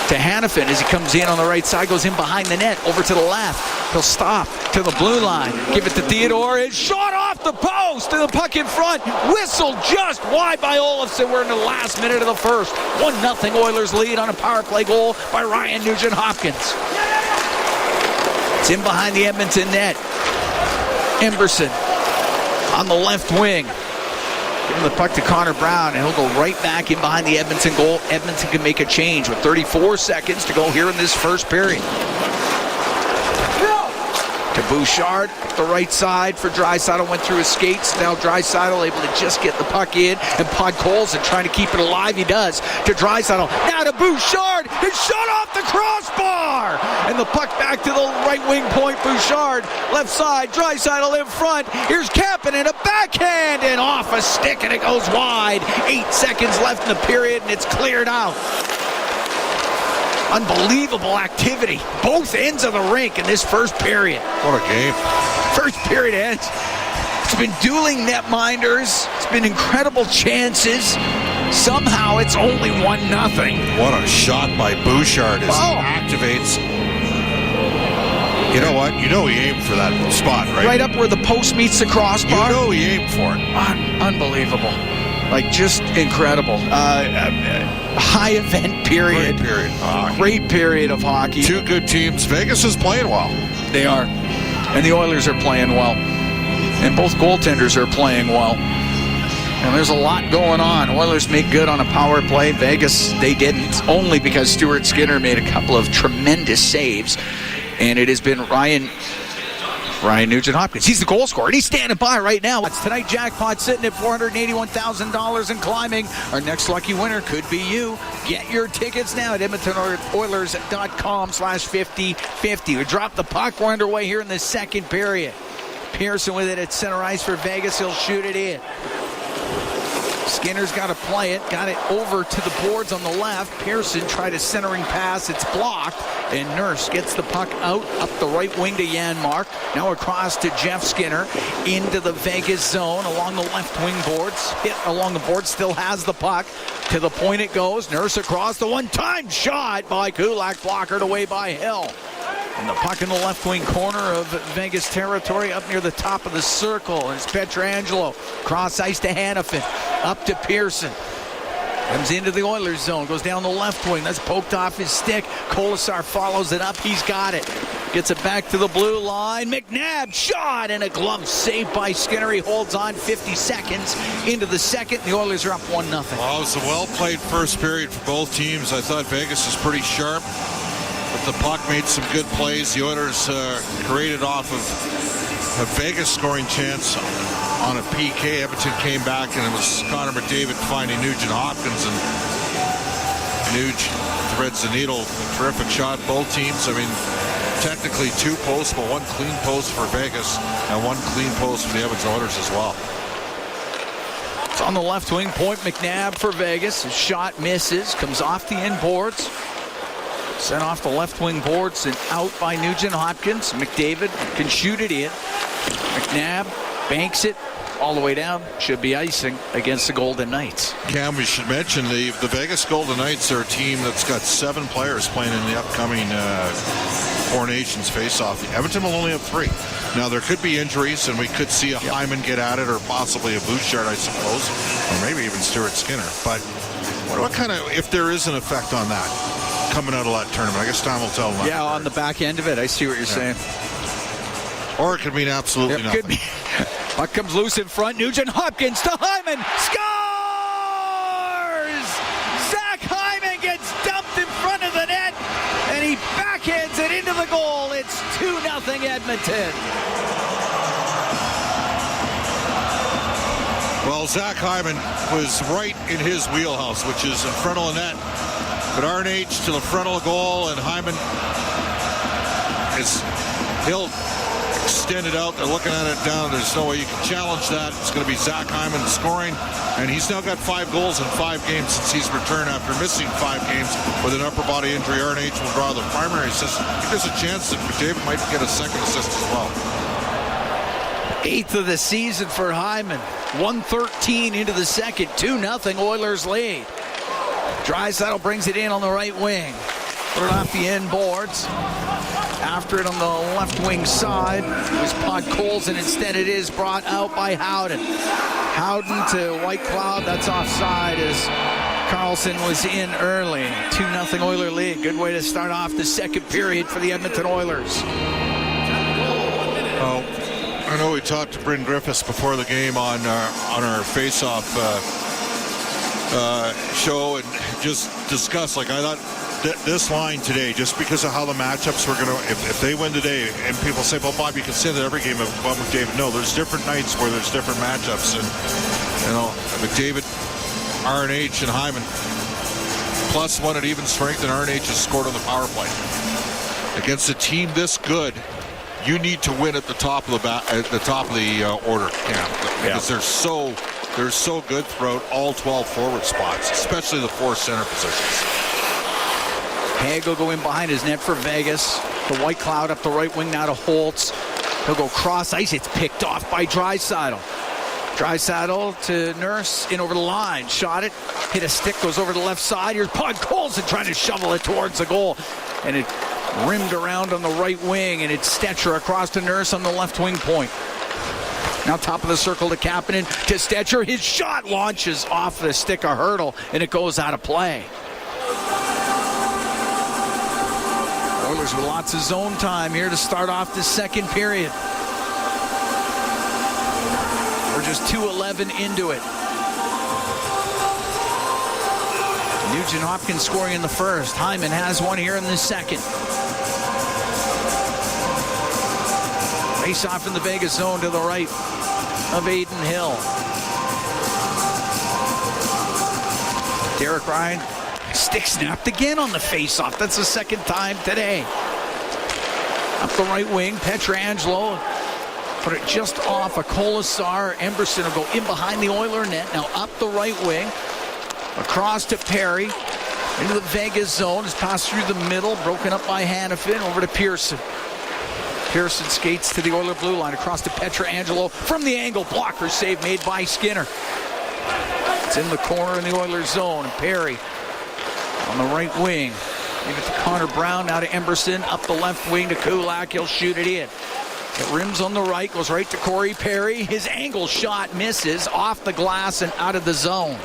To Hannafin as he comes in on the right side. Goes in behind the net. Over to the left. He'll stop to the blue line. Give it to Theodore. It's shot off the post. And the puck in front. Whistled just wide by Olofsson. We're in the last minute of the first. 1-0 Oilers lead on a power play goal by Ryan Nugent Hopkins. It's in behind the Edmonton net. Emberson on the left wing. Giving the puck to Connor Brown, and he'll go right back in behind the Edmonton goal. Edmonton can make a change with 34 seconds to go here in this first period. To Bouchard, up the right side for Draisaitl, went through his skates. Now Draisaitl able to just get the puck in, and Podkolzin trying to keep it alive. He does. To Draisaitl, now to Bouchard, and shot off the crossbar! And the puck back to the right wing point, Bouchard. Left side, Draisaitl in front. Here's Kapanen, a backhand, and off a stick, and it goes wide. 8 seconds left in the period, and it's cleared out. Unbelievable activity. Both ends of the rink in this first period. What a game. First period ends. It's been dueling netminders. It's been incredible chances. Somehow it's only 1-0. What a shot by Bouchard as he activates. You know what? You know he aimed for that spot, right? Right up where the post meets the crossbar. You know he aimed for it. Unbelievable. Like, just incredible. High event period. Great period. Great period of hockey. Two good teams. Vegas is playing well. They are. And the Oilers are playing well. And both goaltenders are playing well. And there's a lot going on. Oilers make good on a power play. Vegas, they didn't. Only because Stuart Skinner made a couple of tremendous saves. And it has been Ryan Nugent-Hopkins. He's the goal scorer, and he's standing by right now. It's tonight jackpot sitting at $481,000 and climbing. Our next lucky winner could be you. Get your tickets now at EdmontonOilers.com/50-50. We drop the puck. We're underway here in the second period. Pearson with it at center ice for Vegas. He'll shoot it in. Skinner's got to play it. Got it over to the boards on the left. Pearson tried a centering pass. It's blocked. And Nurse gets the puck out up the right wing to Janmark. Now across to Jeff Skinner into the Vegas zone along the left wing boards. Hit along the board. Still has the puck. To the point it goes. Nurse across. The one-time shot by Kulak. Blockered away by Hill. And the puck in the left wing corner of Vegas territory up near the top of the circle. It's Pietrangelo. Cross ice to Hanifin. Up to Pearson. Comes into the Oilers zone. Goes down the left wing. That's poked off his stick. Kolasar follows it up. He's got it. Gets it back to the blue line. McNabb shot and a glove save by Skinner. He holds on 50 seconds into the second. The Oilers are up 1-0. Well, it was a well-played first period for both teams. I thought Vegas was pretty sharp. But the puck made some good plays. The Oilers created off of a Vegas scoring chance on a PK. Edmonton came back, and it was Connor McDavid finding Nugent-Hopkins, and Nuge threads the needle. Terrific shot, both teams. I mean, technically two posts, but one clean post for Vegas and one clean post for the Edmonton Oilers as well. It's on the left wing point. McNabb for Vegas. His shot misses. Comes off the inboards. Sent off the left wing boards and out by Nugent-Hopkins. McDavid can shoot it in. McNabb banks it all the way down. Should be icing against the Golden Knights. Cam, we should mention the Vegas Golden Knights are a team that's got 7 players playing in the upcoming Four Nations face-off. Edmonton will only have 3. Now, there could be injuries, and we could see a Hyman get at it, or possibly a Bouchard, I suppose, or maybe even Stuart Skinner. But what kind of, if there is an effect on that coming out of that tournament? I guess time will tell. Yeah, on the back end of it. I see what you're saying. Or it could mean absolutely nothing. Could be. Puck comes loose in front. Nugent-Hopkins to Hyman. Scores! Zach Hyman gets dumped in front of the net, and he backhands it into the goal. It's 2-0 Edmonton. Well, Zach Hyman was right in his wheelhouse, which is in front of the net. But RNH to the front of the goal, and Hyman he'll extend it out. They're looking at it down. There's no way you can challenge that. It's going to be Zach Hyman scoring, and he's now got 5 goals in 5 games since he's returned after missing 5 games with an upper body injury. RNH will draw the primary assist. I think there's a chance that McDavid might get a second assist as well. 8th of the season for Hyman. 1:13 into the second. 2-0 Oilers lead. Draisaitl brings it in on the right wing. Put it off the end boards. After it on the left wing side was Podkolzin, and instead it is brought out by Howden. Howden to Whitecloud. That's offside as Carlson was in early. 2-0 Oiler lead. Good way to start off the second period for the Edmonton Oilers. Oh, I know we talked to Bryn Griffiths before the game on our face-off show, and just discussed, like, I thought this line today, just because of how the matchups were going to, if they win today, and people say, well, Bob, you can say that every game about McDavid. No, there's different nights where there's different matchups, and, you know, McDavid, RNH, and Hyman, +1 at even strength, and RNH has scored on the power play. Against a team this good, you need to win at the top of the order, Cam, because they're so good throughout all 12 forward spots, especially the 4 center positions. Haig will go in behind his net for Vegas. The Whitecloud up the right wing now to Holtz. He'll go cross ice. It's picked off by Draisaitl. Draisaitl to Nurse, in over the line. Shot it. Hit a stick. Goes over to the left side. Here's Podkolzin trying to shovel it towards the goal. And it rimmed around on the right wing. And it's Stetcher across to Nurse on the left wing point. Now top of the circle to Kapanen. To Stetcher. His shot launches off the stick of Hurdle. And it goes out of play. Oilers with lots of zone time here to start off the second period. We're just 2:11 into it. Nugent-Hopkins scoring in the first. Hyman has one here in the second. Face off in the Vegas zone to the right of Aiden Hill. Derek Ryan, stick snapped again on the face-off. That's the second time today. Up the right wing, Pietrangelo put it just off of Colasar. Emberson will go in behind the Oiler net. Now up the right wing, across to Perry, into the Vegas zone. It's passed through the middle, broken up by Hanifin, over to Pearson. Pearson skates to the Oiler blue line, across to Pietrangelo from the angle. Blocker save made by Skinner. It's in the corner in the Oilers zone. Perry on the right wing. Give it to Connor Brown, now to Emberson. Up the left wing to Kulak. He'll shoot it in. It rims on the right, goes right to Corey Perry. His angle shot misses off the glass and out of the zone.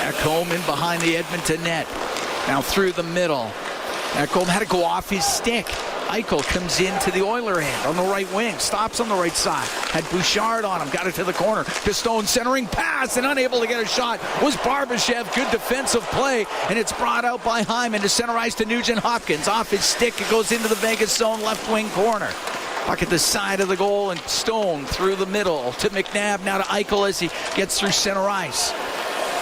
Ekholm in behind the Edmonton net. Now through the middle. Ekholm had to go off his stick. Eichel comes into the Oiler end on the right wing. Stops on the right side. Had Bouchard on him. Got it to the corner. To Stone, centering pass, and unable to get a shot was Barbashev. Good defensive play, and it's brought out by Hyman to center ice to Nugent Hopkins. Off his stick, it goes into the Vegas zone left wing corner. Puck at the side of the goal, and Stone through the middle to McNabb. Now to Eichel as he gets through center ice.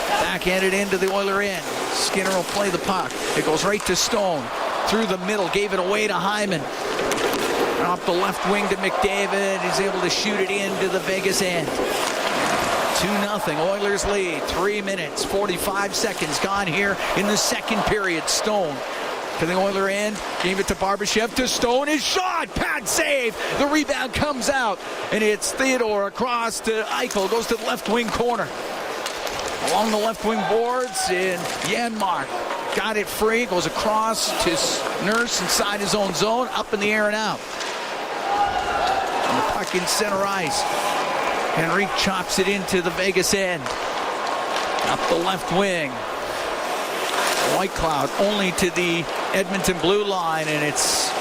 Backhanded into the Oiler end. Skinner will play the puck. It goes right to Stone. Through the middle, gave it away to Hyman. Off the left wing to McDavid. He's able to shoot it into the Vegas end. 2-0, Oilers lead. 3 minutes, 45 seconds gone here in the second period. Stone to the Oiler end. Gave it to Barbashev, to Stone. His shot, pad save. The rebound comes out, and it's Theodore across to Eichel. Goes to the left wing corner. Along the left wing boards, and Janmark got it free, goes across to Nurse inside his own zone, up in the air and out. And the puck in center ice. Henrique chops it into the Vegas end. Up the left wing. White Cloud only to the Edmonton blue line, and it's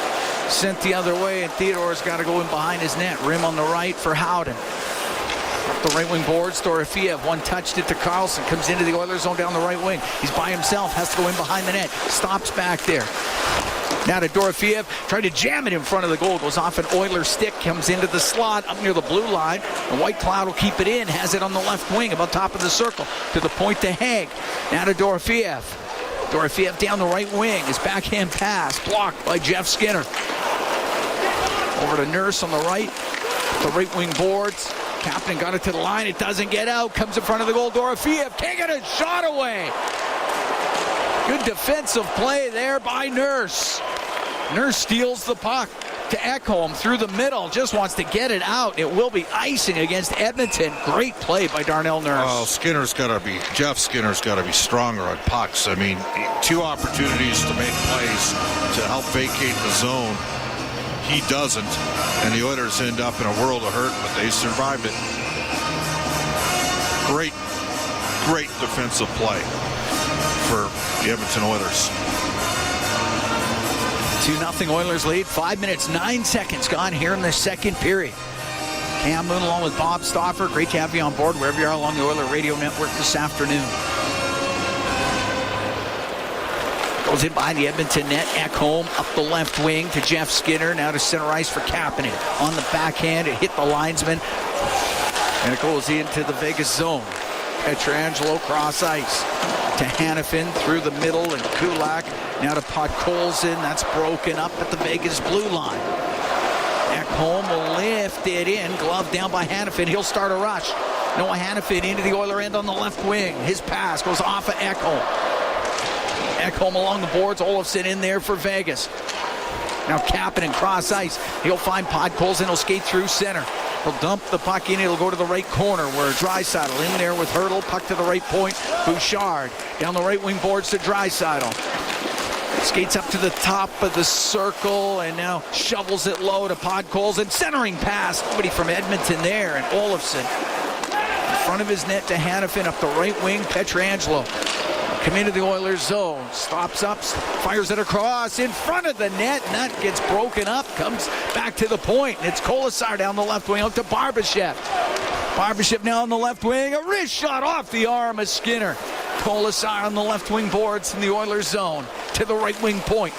sent the other way, and Theodore's got to go in behind his net. Rim on the right for Howden. The right wing boards, Dorofeev one touched it to Carlson, comes into the Oilers zone down the right wing. He's by himself, has to go in behind the net, stops back there. Now to Dorofeev, tried to jam it in front of the goal, goes off an Oilers stick, comes into the slot up near the blue line, and White Cloud will keep it in, has it on the left wing about top of the circle, to the point to Haig. Now to Dorofeev. Dorofeev down the right wing, his backhand pass blocked by Jeff Skinner. Over to Nurse on the right, the right wing boards. Captain got it to the line. It doesn't get out. Comes in front of the goal. Dorofeev can't get a shot away. Good defensive play there by Nurse. Nurse steals the puck to Ekholm through the middle. Just wants to get it out. It will be icing against Edmonton. Great play by Darnell Nurse. Oh, Jeff Skinner's got to be stronger on pucks. I mean, 2 opportunities to make plays to help vacate the zone. He doesn't, and the Oilers end up in a world of hurt, but they survived it. Great defensive play for the Edmonton Oilers. 2-0 Oilers lead. 5 minutes, 9 seconds gone here in the second period. Cam Moon along with Bob Stauffer. Great to have you on board wherever you are along the Oiler Radio Network this afternoon. Goes in behind the Edmonton net. Ekholm up the left wing to Jeff Skinner. Now to center ice for Kapanen. On the backhand, it hit the linesman. And it goes into the Vegas zone. Pietrangelo cross ice to Hanifin through the middle, and Kulak now to Podkolzin. That's broken up at the Vegas blue line. Ekholm will lift it in. Glove down by Hanifin. He'll start a rush. Noah Hanifin into the Oiler end on the left wing. His pass goes off of Ekholm. Ekholm along the boards. Olofsson in there for Vegas. Now Kapanen cross ice. He'll find Podkolzin. He'll skate through center. He'll dump the puck in. It'll go to the right corner where Draisaitl in there with Hurdle. Puck to the right point. Bouchard down the right wing boards to Draisaitl. Skates up to the top of the circle and now shovels it low to Podkolzin. Centering pass. Nobody from Edmonton there. And Olofsson in front of his net to Hanifin up the right wing. Pietrangelo come into the Oilers zone. Stops up. Fires it across in front of the net. And that gets broken up. Comes back to the point. And it's Colasar down the left wing out to Barbashev. Barbashev now on the left wing. A wrist shot off the arm of Skinner. Colasar on the left wing boards in the Oilers zone to the right wing point.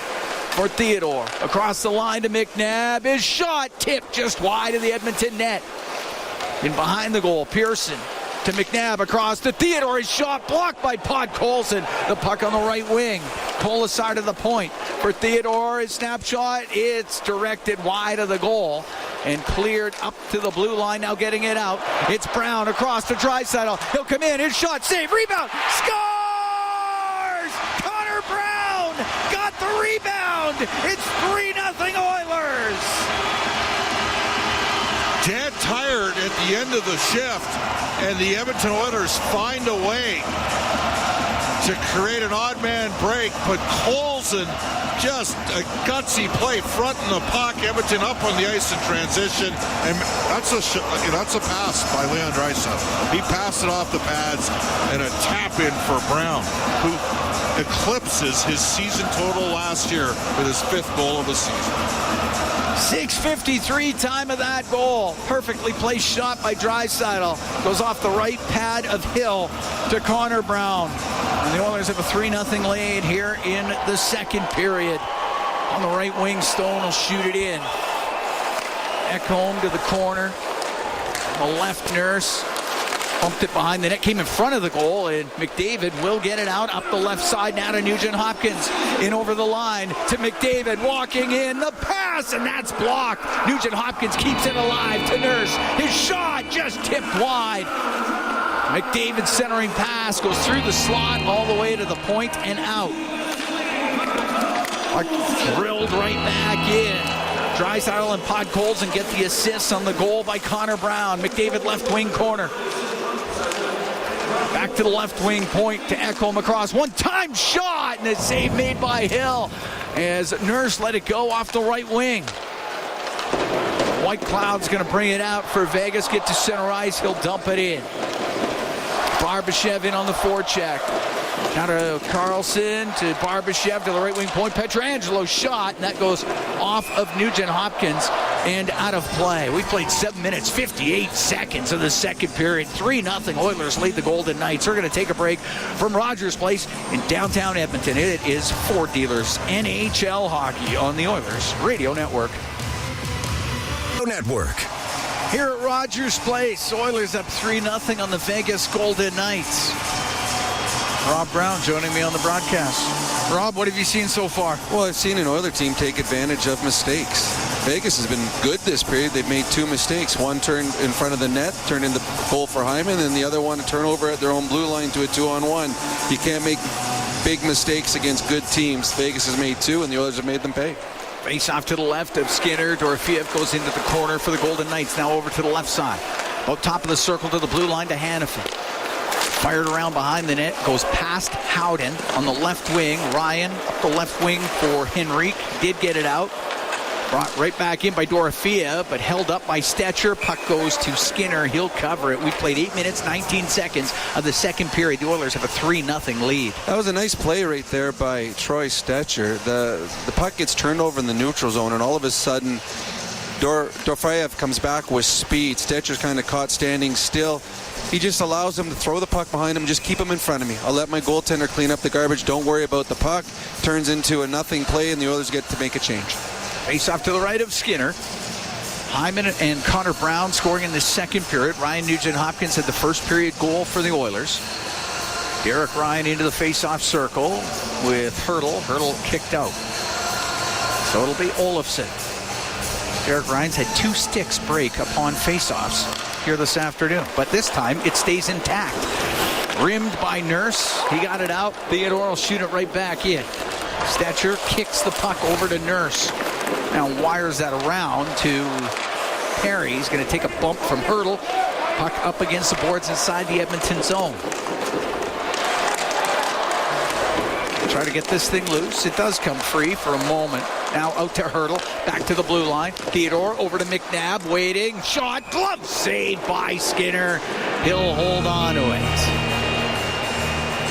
for Theodore. Across the line to McNabb. His shot tipped just wide of the Edmonton net. In behind the goal, Pearson to McNabb across to Theodore. His shot blocked by Podkolzin. The puck on the right wing. Kola side of the point for Theodore. His snapshot, it's directed wide of the goal and cleared up to the blue line. Now getting it out. It's Brown across to Draisaitl. He'll come in. His shot, save, rebound, scores! Connor Brown got the rebound. It's 3-0 Oilers. Dead tired at the end of the shift, and the Edmonton Oilers find a way to create an odd man break, but Colson, just a gutsy play, fronting the puck. Edmonton up on the ice in transition, and that's a pass by Leon Draisaitl. He passed it off the pads, and a tap in for Brown, who eclipses his season total last year with his 5th goal of the season. 6:53 time of that goal. Perfectly placed shot by Draisaitl. Goes off the right pad of Hill to Connor Brown. And the Oilers have a 3-0 lead here in the second period. On the right wing, Stone will shoot it in. Ekholm to the corner. On the left, Nurse bumped it behind the net, came in front of the goal, and McDavid will get it out up the left side now to Nugent Hopkins. In over the line to McDavid, walking in, the pass, and that's blocked. Nugent Hopkins keeps it alive to Nurse. His shot just tipped wide. McDavid's centering pass goes through the slot all the way to the point and out. Drilled right back in. Draisaitl and Podkolzin get the assists on the goal by Connor Brown. McDavid left wing corner. Back to the left wing point to Ekholm across. One-time shot and a save made by Hill as Nurse let it go off the right wing. White Cloud's going to bring it out for Vegas. Get to center ice. He'll dump it in. Barbashev in on the forecheck. Now to Carlson, to Barbashev, to the right wing point. Pietrangelo shot, and that goes off of Nugent Hopkins and out of play. We played 7 minutes, 58 seconds of the second period. 3-0 Oilers lead the Golden Knights. We're going to take a break from Rogers Place in downtown Edmonton. It is Ford Dealers NHL Hockey on the Oilers Radio Network. Here at Rogers Place, Oilers up 3-0 on the Vegas Golden Knights. Rob Brown joining me on the broadcast. Rob, what have you seen so far? Well, I've seen an Oiler team take advantage of mistakes. Vegas has been good this period. They've made 2 mistakes. One turned in front of the net, turned into goal for Hyman, and the other one a turnover at their own blue line to a 2-on-1. You can't make big mistakes against good teams. Vegas has made 2, and the Oilers have made them pay. Face off to the left of Skinner. Dorofeev goes into the corner for the Golden Knights. Now over to the left side. Out top of the circle to the blue line to Hanifin. Fired around behind the net. Goes past Howden on the left wing. Ryan up the left wing for Henrique. Did get it out. Brought right back in by Dorofeev, but held up by Stetcher. Puck goes to Skinner. He'll cover it. We played 8 minutes, 19 seconds of the second period. The Oilers have a 3-0 lead. That was a nice play right there by Troy Stetcher. The puck gets turned over in the neutral zone, and all of a sudden, Dorofeev comes back with speed. Stetcher's kind of caught standing still. He just allows him to throw the puck behind him, just keep him in front of me. I'll let my goaltender clean up the garbage. Don't worry about the puck. Turns into a nothing play, and the Oilers get to make a change. Face off to the right of Skinner. Hyman and Connor Brown scoring in the second period. Ryan Nugent-Hopkins had the first period goal for the Oilers. Derek Ryan into the face-off circle with Hurdle. Hurdle kicked out. So it'll be Olofsson. Derek Ryan's had 2 sticks break upon face-offs here this afternoon, but this time it stays intact. Rimmed by Nurse. He got it out. Theodore will shoot it right back in. Stetcher kicks the puck over to Nurse. Now wires that around to Perry. He's going to take a bump from Hurdle. Puck up against the boards inside the Edmonton zone. Try to get this thing loose. It does come free for a moment. Now out to Hurdle. Back to the blue line. Theodore over to McNabb. Waiting. Shot. Glove saved by Skinner. He'll hold on to it.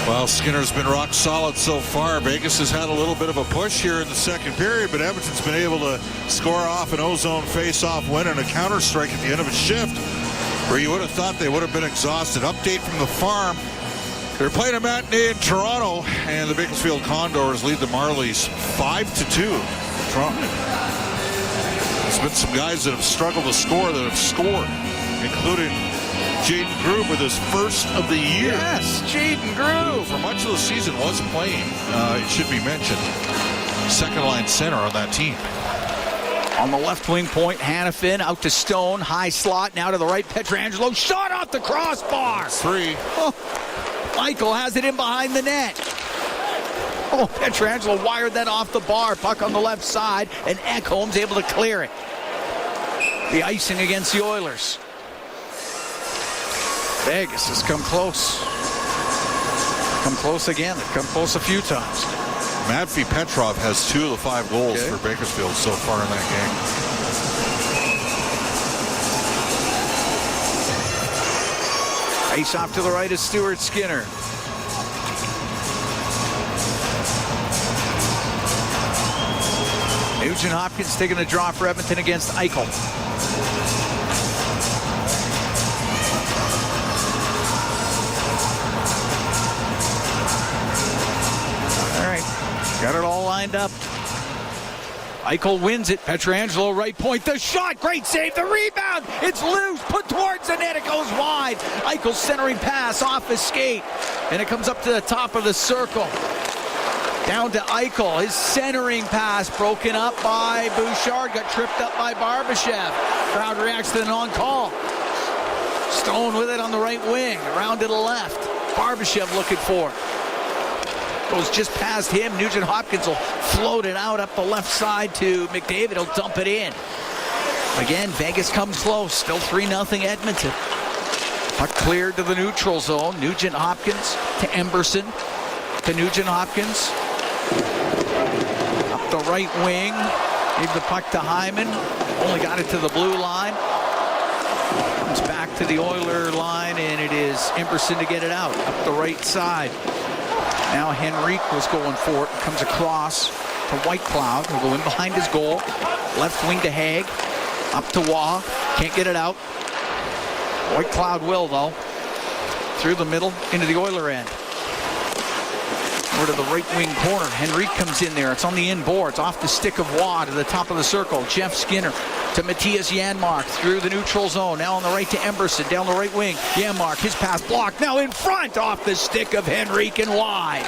Well, Skinner's been rock solid so far. Vegas has had a little bit of a push here in the second period, but Edmonton's been able to score off an ozone face-off win and a counter-strike at the end of a shift where you would have thought they would have been exhausted. Update from the farm. They're playing a matinee in Toronto, and the Bakersfield Condors lead the Marlies 5-2. Toronto. There's been some guys that have struggled to score that have scored, including Jaden Groove with his first of the year. Yes, Jaden Groove. For much of the season was playing, it should be mentioned, second-line center on that team. On the left wing point, Hannafin out to Stone, high slot, now to the right, Pietrangelo, shot off the crossbar. 3. Oh, Michael has it in behind the net. Oh, Pietrangelo wired that off the bar, puck on the left side, and Ekholm's able to clear it. The icing against the Oilers. Vegas has come close. Come close again. They've come close a few times. Matvey Petrov has 2 of the 5 goals for Bakersfield so far in that game. Face off to the right is Stuart Skinner. Nugent Hopkins taking a draw for Edmonton against Eichel. Got it all lined up. Eichel wins it. Pietrangelo right point. The shot. Great save. The rebound. It's loose. Put towards the net. It goes wide. Eichel's centering pass off his skate. And it comes up to the top of the circle. Down to Eichel. His centering pass broken up by Bouchard. Got tripped up by Barbashev. Crowd reacts to the non-call. Stone with it on the right wing. Around to the left. Barbashev looking for it. Goes just past him. Nugent Hopkins will float it out up the left side to McDavid. He'll dump it in. Again, Vegas comes close. Still 3-0 Edmonton. Puck cleared to the neutral zone. Nugent Hopkins to Emberson. To Nugent Hopkins. Up the right wing. Gave the puck to Hyman. Only got it to the blue line. Comes back to the Oiler line, and it is Emberson to get it out. Up the right side. Now Henrique was going for it. Comes across to Whitecloud. He'll go in behind his goal. Left wing to Haig. Up to Waugh. Can't get it out. Whitecloud will, though. Through the middle into the Oiler end. Over to the right wing corner. Henrique comes in there. It's on the inboard. It's off the stick of Waugh to the top of the circle. Jeff Skinner to Matthias Janmark through the neutral zone. Now on the right to Emberson. Down the right wing. Janmark, his pass blocked. Now in front off the stick of Henrique and wide.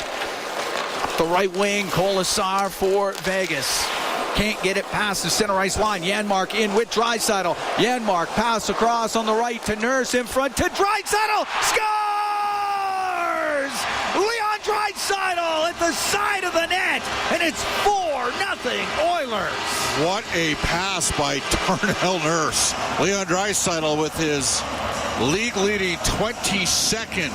Up the right wing. Colasar for Vegas. Can't get it past the center ice line. Janmark in with Draisaitl. Janmark pass across on the right to Nurse in front to Draisaitl. Scores! Leon Draisaitl at the side of the net, and it's 4-0 Oilers. What a pass by Darnell Nurse. Leon Draisaitl with his league-leading 22nd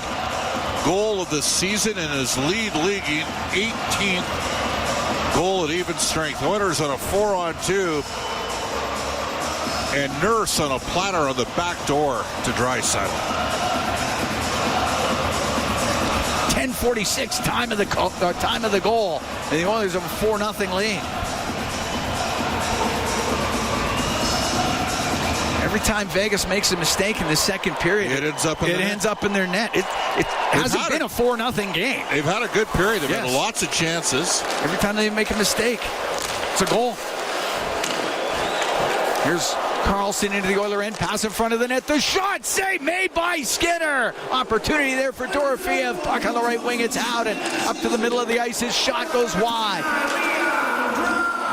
goal of the season and his league-leading 18th goal at even strength. Oilers on a 4-on-2, and Nurse on a platter on the back door to Draisaitl. 10:46 time of the goal, and the Oilers have a 4-0 lead. Every time Vegas makes a mistake in the second period, it ends up in their net. It hasn't been a 4-0 game. They've had a good period. They've had lots of chances. Every time they make a mistake, it's a goal. Here's Carlson into the Oiler end, pass in front of the net. The shot save made by Skinner. Opportunity there for Dorofeev. Puck on the right wing. It's Howden up to the middle of the ice. His shot goes wide.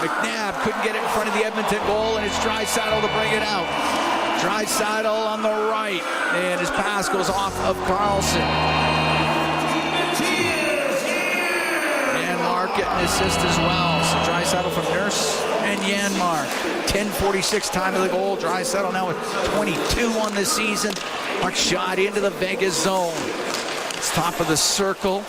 McNabb couldn't get it in front of the Edmonton goal, and it's Draisaitl to bring it out. Draisaitl on the right, and his pass goes off of Carlson. Janmark getting an assist as well. So Draisaitl from Nurse and Janmark. 10:46 time of the goal. Draisaitl now with 22 on the season. Puck shot into the Vegas zone. It's top of the circle.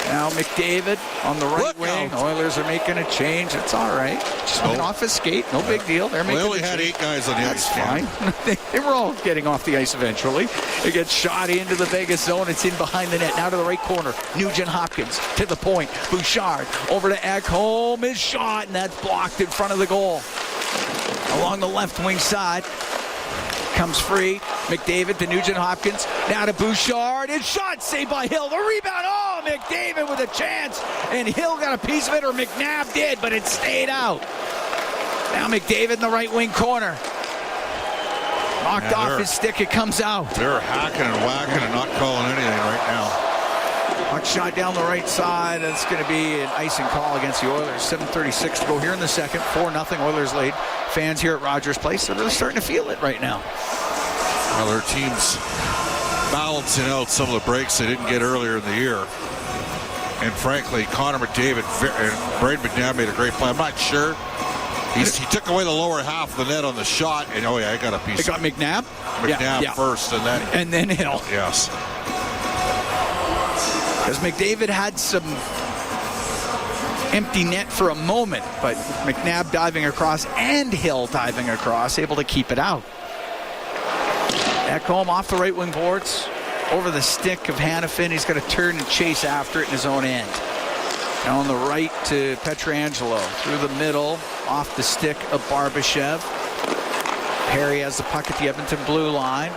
Now McDavid on the right wing. Oilers are making a change. It's all right. Just went off his skate. No big deal. They're making only had 8 guys on the ice. Fine. They were all getting off the ice eventually. It gets shot into the Vegas zone. It's in behind the net. Now to the right corner. Nugent Hopkins to the point. Bouchard over to Ekholm. His shot, and that's blocked in front of the goal. Along the left wing side. comes free. McDavid to Nugent-Hopkins. Now to Bouchard. It's shot saved by Hill. The rebound. Oh, McDavid with a chance. And Hill got a piece of it, or McNabb did, but it stayed out. Now McDavid in the right wing corner. Knocked off his stick. It comes out. They're hacking and whacking and not calling anything right now. Puck shot down the right side. It's going to be an icing call against the Oilers. 7:36 to go here in the second. 4-0 Oilers lead. Fans here at Rogers Place, they're really starting to feel it right now. Well, their team's balancing out some of the breaks they didn't get earlier in the year. And frankly, Connor McDavid and Braden McNabb made a great play. I'm not sure. He took away the lower half of the net on the shot, and I got a piece. It got McNabb? McNabb first, and then Hill. Yes. Because McDavid had some empty net for a moment, but McNabb diving across and Hill diving across, able to keep it out. Ekholm off the right wing boards, over the stick of Hanifin. He's got to turn and chase after it in his own end. Now on the right to Pietrangelo, through the middle, off the stick of Barbashev. Perry has the puck at the Edmonton blue line.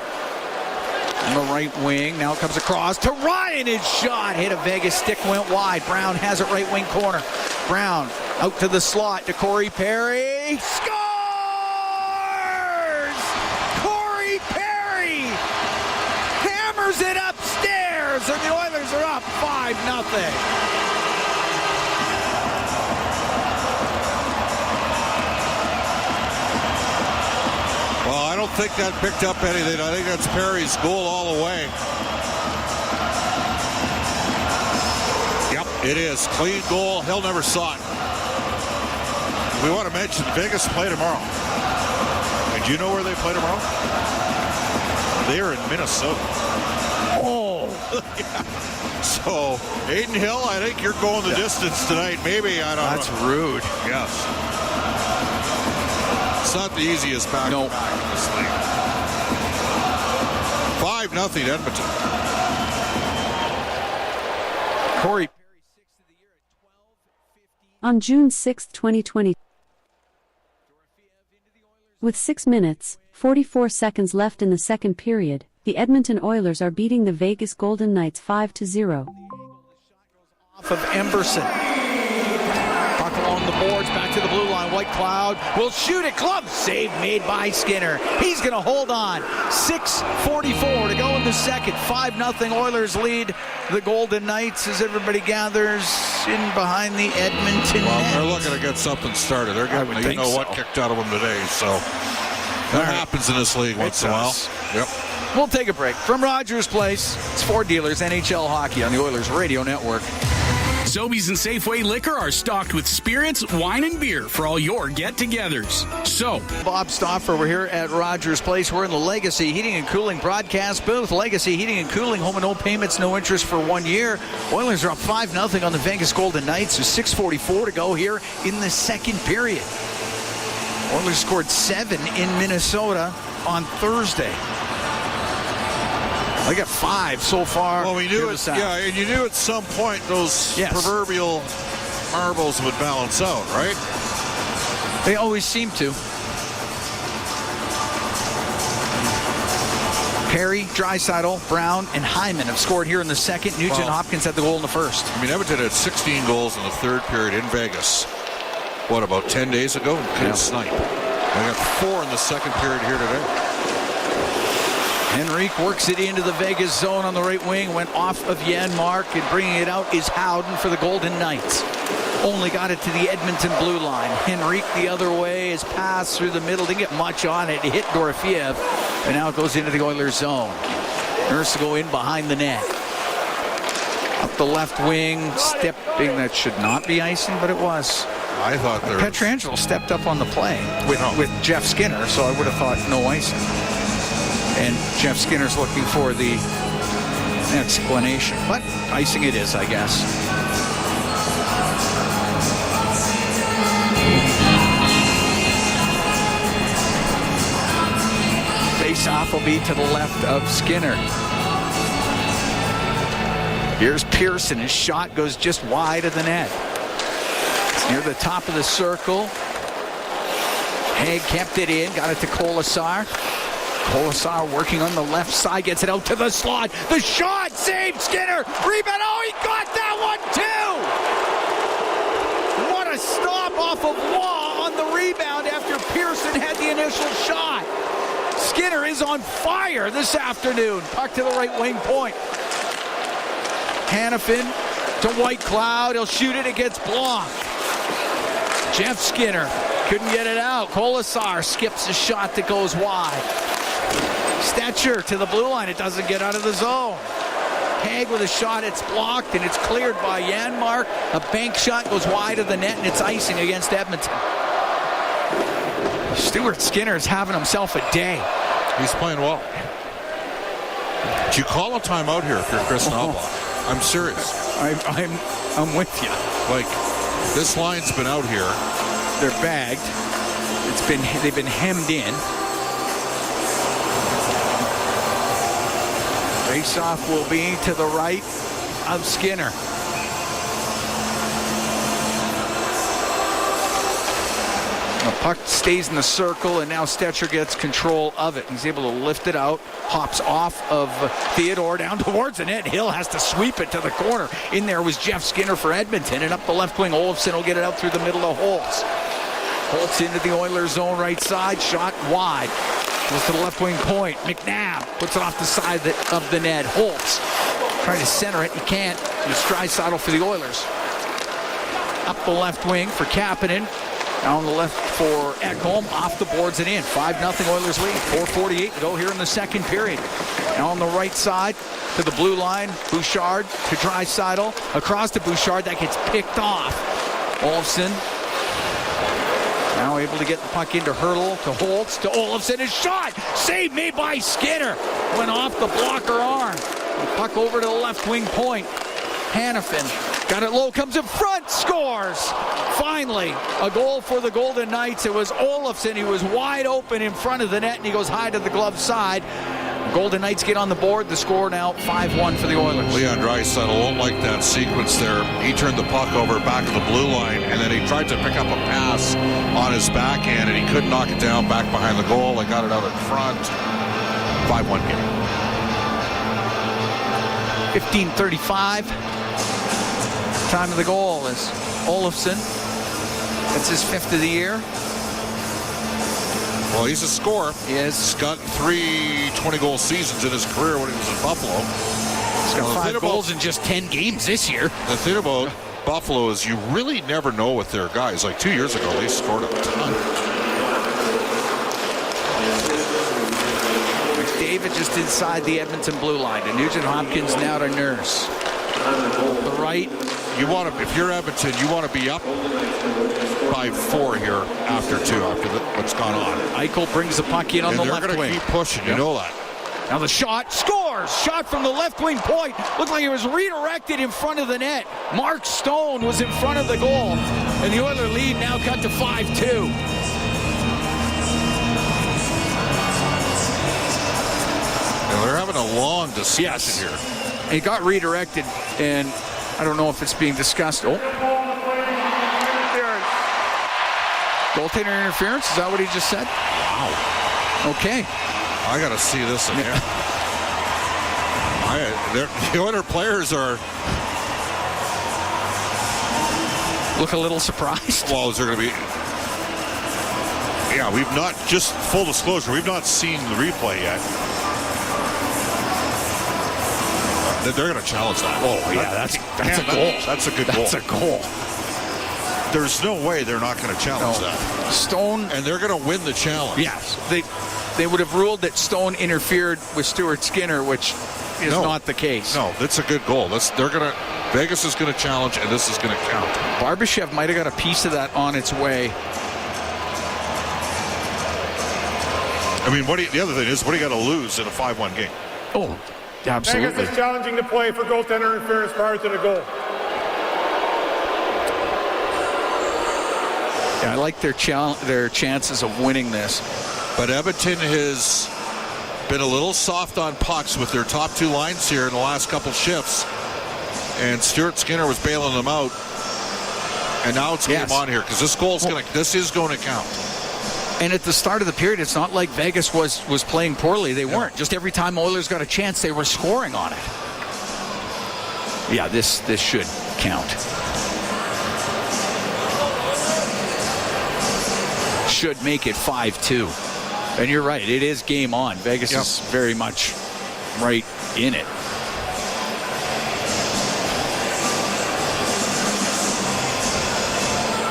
On the right wing, now it comes across to Ryan. His shot hit a Vegas stick, went wide. Brown has it right wing corner. Brown out to the slot to Corey Perry. Scores! Corey Perry hammers it upstairs, and the Oilers are up 5-0. I don't think that picked up anything. I think that's Perry's goal all the way. Yep, it is. Clean goal. Hill never saw it. We want to mention Vegas play tomorrow. And do you know where they play tomorrow? They're in Minnesota. Oh. Yeah. So, Aiden Hill, I think you're going the distance tonight. Maybe, I don't know. That's rude. Yes. It's not the easiest back in this league. 5-0 Edmonton. Corey Perry, 6th of the year at 12:50. On June 6, 2020, with 6 minutes, 44 seconds left in the second period, the Edmonton Oilers are beating the Vegas Golden Knights 5-0. Off of Emberson. Puck along the boards, back to the blue line. White Cloud will shoot it. Glove save made by Skinner. He's going to hold on. 6:44 to go in the second. 5-0 Oilers lead the Golden Knights as everybody gathers in behind the Edmonton net. They're looking to get something started. They're getting what kicked out of them today. So that happens in this league once in a while. Yep. We'll take a break. From Rogers Place, it's Ford Dealers NHL Hockey on the Oilers Radio Network. Sobeys and Safeway Liquor are stocked with spirits, wine, and beer for all your get-togethers. So, Bob Stauffer, we're here at Rogers Place. We're in the Legacy Heating and Cooling broadcast booth. Legacy Heating and Cooling, home and no payments, no interest for 1 year. Oilers are up 5-0 on the Vegas Golden Knights. There's 6:44 to go here in the second period. Oilers scored 7 in Minnesota on Thursday. They got 5 so far. Well, we knew it. Yeah, and you knew at some point those proverbial marbles would balance out, right? They always seem to. Perry, Draisaitl, Brown, and Hyman have scored here in the second. Nugent-Hopkins had the goal in the first. I mean, Edmonton had 16 goals in the third period in Vegas. What, about 10 days ago? Couldn't snipe. They got 4 in the second period here today. Henrique works it into the Vegas zone on the right wing. Went off of Janmark, and bringing it out is Howden for the Golden Knights. Only got it to the Edmonton blue line. Henrique the other way is passed through the middle. Didn't get much on it. It hit Dorofiev, and now it goes into the Oilers zone. Nurse to go in behind the net. Up the left wing, stepping. That should not be icing, but it was. I thought there was. Pietrangelo stepped up on the play with Jeff Skinner, so I would have thought no icing. And Jeff Skinner's looking for the explanation. But icing it is, I guess. Face-off will be to the left of Skinner. Here's Pearson. His shot goes just wide of the net. It's near the top of the circle. Haig kept it in. Got it to Kolasar. Colasar working on the left side, gets it out to the slot. The shot, saved Skinner. Rebound, oh, he got that one too. What a stop off of Waugh on the rebound after Pearson had the initial shot. Skinner is on fire this afternoon. Puck to the right wing point. Hanifin to White Cloud. He'll shoot it. It gets blocked. Jeff Skinner couldn't get it out. Colasar skips a shot that goes wide. Stetcher to the blue line. It doesn't get out of the zone. Haig with a shot. It's blocked, and it's cleared by Janmark. A bank shot goes wide of the net, and it's icing against Edmonton. Stuart Skinner's having himself a day. He's playing well. Do you call a timeout here if you're Chris Knobloch? I'm serious. I'm with you. Like, this line's been out here. They're bagged. They've been hemmed in. Face-off will be to the right of Skinner. The puck stays in the circle, and now Stetcher gets control of it. He's able to lift it out, hops off of Theodore down towards the net. Hill has to sweep it to the corner. In there was Jeff Skinner for Edmonton, and up the left wing, Olofsson will get it out through the middle of Holtz. Holtz into the Oilers zone right side, shot wide. Goes to the left wing point. McNabb puts it off the side of the net. Holtz trying to center it. He can't. It's Draisaitl for the Oilers. Up the left wing for Kapanen. Down the left for Ekholm, off the boards and in. 5-0 Oilers lead. 4:48 to go here in the second period. Now on the right side to the blue line, Bouchard to Draisaitl. Across to Bouchard, that gets picked off. Olofsson now able to get the puck into Hurdle, to Holtz, to Olofsson. His shot! Save made by Skinner. Went off the blocker arm. The puck over to the left wing point. Hanifin got it low, comes in front, scores! Finally, a goal for the Golden Knights. It was Olofsson. He was wide open in front of the net, and he goes high to the glove side. Golden Knights get on the board. The score now 5-1 for the Oilers. Leon Draisaitl won't like that sequence there. He turned the puck over back of the blue line, and then he tried to pick up a pass on his backhand, and he couldn't knock it down back behind the goal. They got it out in front. 5-1 game. 15:35. Time of the goal is Olofsson. That's his 5th of the year. Well, he's a scorer. He is. He's got 3 20-goal seasons in his career when he was in Buffalo. He's got 5 goals in just 10 games this year. The thing about Buffalo is you really never know with their guys. Like 2 years ago, they scored a ton. McDavid just inside the Edmonton blue line. To Nugent Hopkins now to Nurse. The right. You want to, if you're Edmonton, you want to be up by 4 here after 2, after what's gone on. Eichel brings the puck in on the left wing. They're going to keep pushing, you know that. Now the shot, scores! Shot from the left wing point. Looked like it was redirected in front of the net. Mark Stone was in front of the goal. And the Oilers lead now cut to 5-2. Now they're having a long discussion here. It got redirected, and I don't know if it's being discussed. Oh. Goaltender interference? Is that what he just said? Wow. Okay. I got to see this again. The Oilers players are... Look a little surprised. Well, is there going to be... Yeah, we've not, just full disclosure, we've not seen the replay yet. They're going to challenge that. Oh, yeah, that's a goal. That's a good goal. That's a goal. There's no way they're not going to challenge that. Stone... And they're going to win the challenge. Yes. They would have ruled that Stone interfered with Stuart Skinner, which is not the case. No, that's a good goal. Vegas is going to challenge, and this is going to count. Barbashev might have got a piece of that on its way. I mean, the other thing is, what do you got to lose in a 5-1 game? Oh, absolutely. Vegas is challenging the play for goaltender interference prior to the goal. Yeah, I like their chances of winning this. But Edmonton has been a little soft on pucks with their top 2 lines here in the last couple shifts. And Stuart Skinner was bailing them out. And now it's game on here because this is going to count. And at the start of the period, it's not like Vegas was playing poorly. They weren't. Just every time Oilers got a chance, they were scoring on it. Yeah, this should count. Should make it 5-2. And you're right, it is game on. Vegas is very much right in it.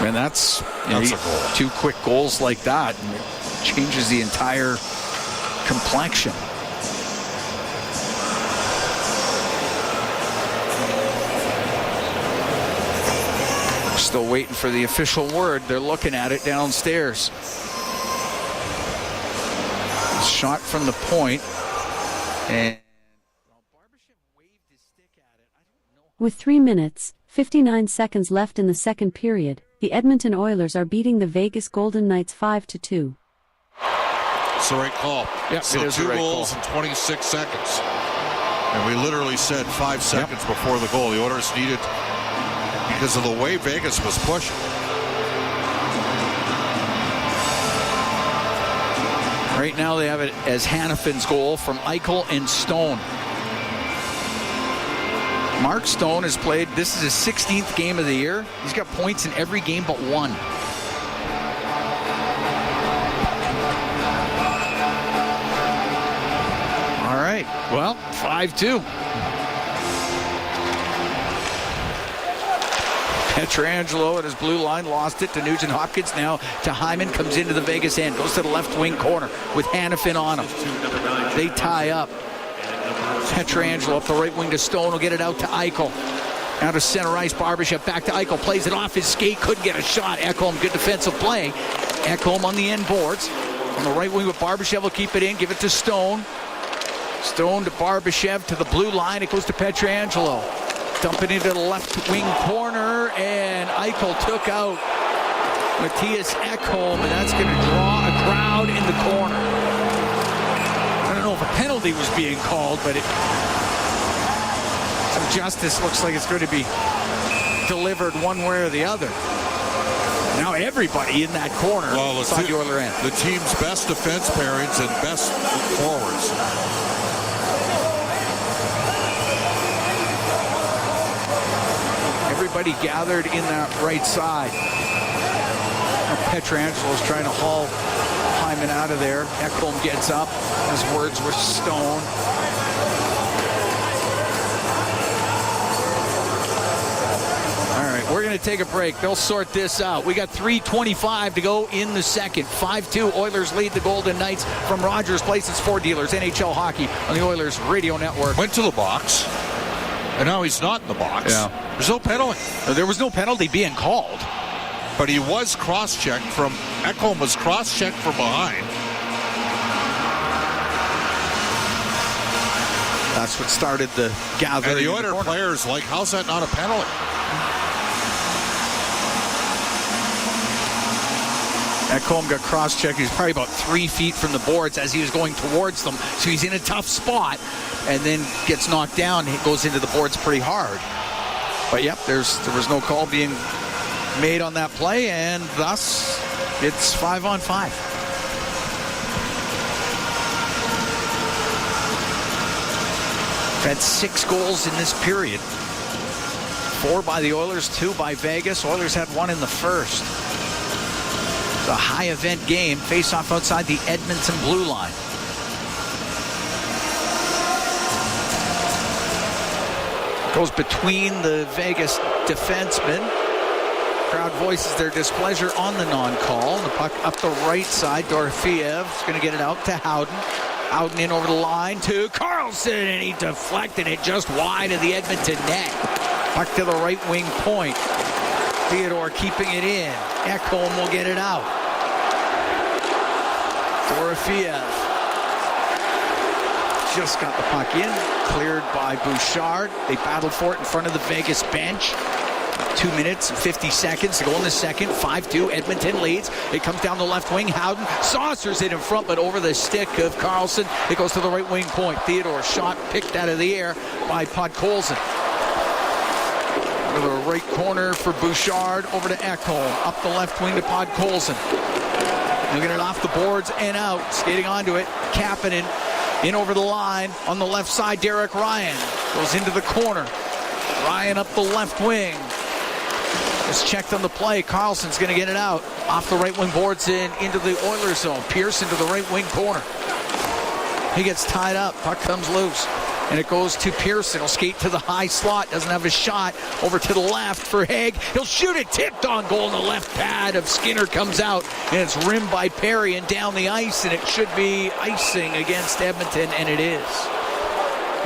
And that's a goal. 2 quick goals like that, and it changes the entire complexion. Still waiting for the official word. They're looking at it downstairs. Shot from the point, and waved his stick at it. I don't know. With 3 minutes, 59 seconds left in the second period, the Edmonton Oilers are beating the Vegas Golden Knights 5-2. It's the right call. Yep, so it is 2 the right goals call. in 26 seconds. And we literally said 5 seconds before the goal. The Oilers needed, because of the way Vegas was pushing. Right now they have it as Hannafin's goal from Eichel and Stone. Mark Stone has played, this is his 16th game of the year. He's got points in every game but one. All right, well, 5-2. Pietrangelo at his blue line lost it to Nugent Hopkins. Now to Hyman, comes into the Vegas end, goes to the left wing corner with Hannafin on him. They tie up. Pietrangelo up the right wing to Stone, will get it out to Eichel. Now to center ice, Barbashev back to Eichel, plays it off his skate, couldn't get a shot. Ekholm, good defensive play. Ekholm on the end boards. On the right wing with Barbashev, will keep it in, give it to Stone. Stone to Barbashev to the blue line, it goes to Pietrangelo. Dumping into the left wing corner, and Eichel took out Matthias Ekholm, and that's going to draw a crowd in the corner. I don't know if a penalty was being called, but some justice looks like it's going to be delivered one way or the other. Now everybody in that corner inside the Oiler end. The team's best defense pairings and best forwards. Everybody gathered in that right side. Pietrangelo is trying to haul Hyman out of there. Ekholm gets up. His words were Stone. All right, we're going to take a break. They'll sort this out. We got 3:25 to go in the second. 5-2, Oilers lead the Golden Knights from Rogers Place. It's Ford Dealers, NHL Hockey on the Oilers Radio Network. Went to the box, and now he's not in the box. Yeah. There's no penalty. There was no penalty being called. But he was cross-checked from, Ekholm was cross-checked from behind. That's what started the gathering. And the Oilers players like, how's that not a penalty? Ekholm got cross-checked. He's probably about 3 feet from the boards as he was going towards them. So he's in a tough spot and then gets knocked down. He goes into the boards pretty hard. But yep, there was no call being made on that play, and thus it's 5-on-5. We've had 6 goals in this period. 4 by the Oilers, 2 by Vegas. Oilers had 1 in the first. It's a high-event game. Face-off outside the Edmonton blue line. Goes between the Vegas defensemen. Crowd voices their displeasure on the non-call. The puck up the right side. Dorofeyev is going to get it out to Howden. Howden in over the line to Carlson, and he deflected it just wide of the Edmonton net. Puck to the right wing point. Theodore keeping it in. Ekholm will get it out. Dorofeyev just got the puck in. Cleared by Bouchard. They battled for it in front of the Vegas bench. 2 minutes and 50 seconds to go in the second. 5-2, Edmonton leads. It comes down the left wing. Howden saucers it in front, but over the stick of Carlson. It goes to the right wing point. Theodore shot picked out of the air by Podkolzin. To the right corner for Bouchard. Over to Ekholm. Up the left wing to Podkolzin. He'll get it off the boards and out. Skating onto it. Kapanen in over the line. On the left side, Derek Ryan goes into the corner. Ryan up the left wing. Just checked on the play. Carlson's going to get it out. Off the right wing boards into the Oilers zone. Pierce into the right wing corner. He gets tied up. Puck comes loose. And it goes to Pearson. He'll skate to the high slot. Doesn't have a shot. Over to the left for Haig. He'll shoot it. Tipped on goal. And the left pad of Skinner comes out. And it's rimmed by Perry and down the ice. And it should be icing against Edmonton. And it is.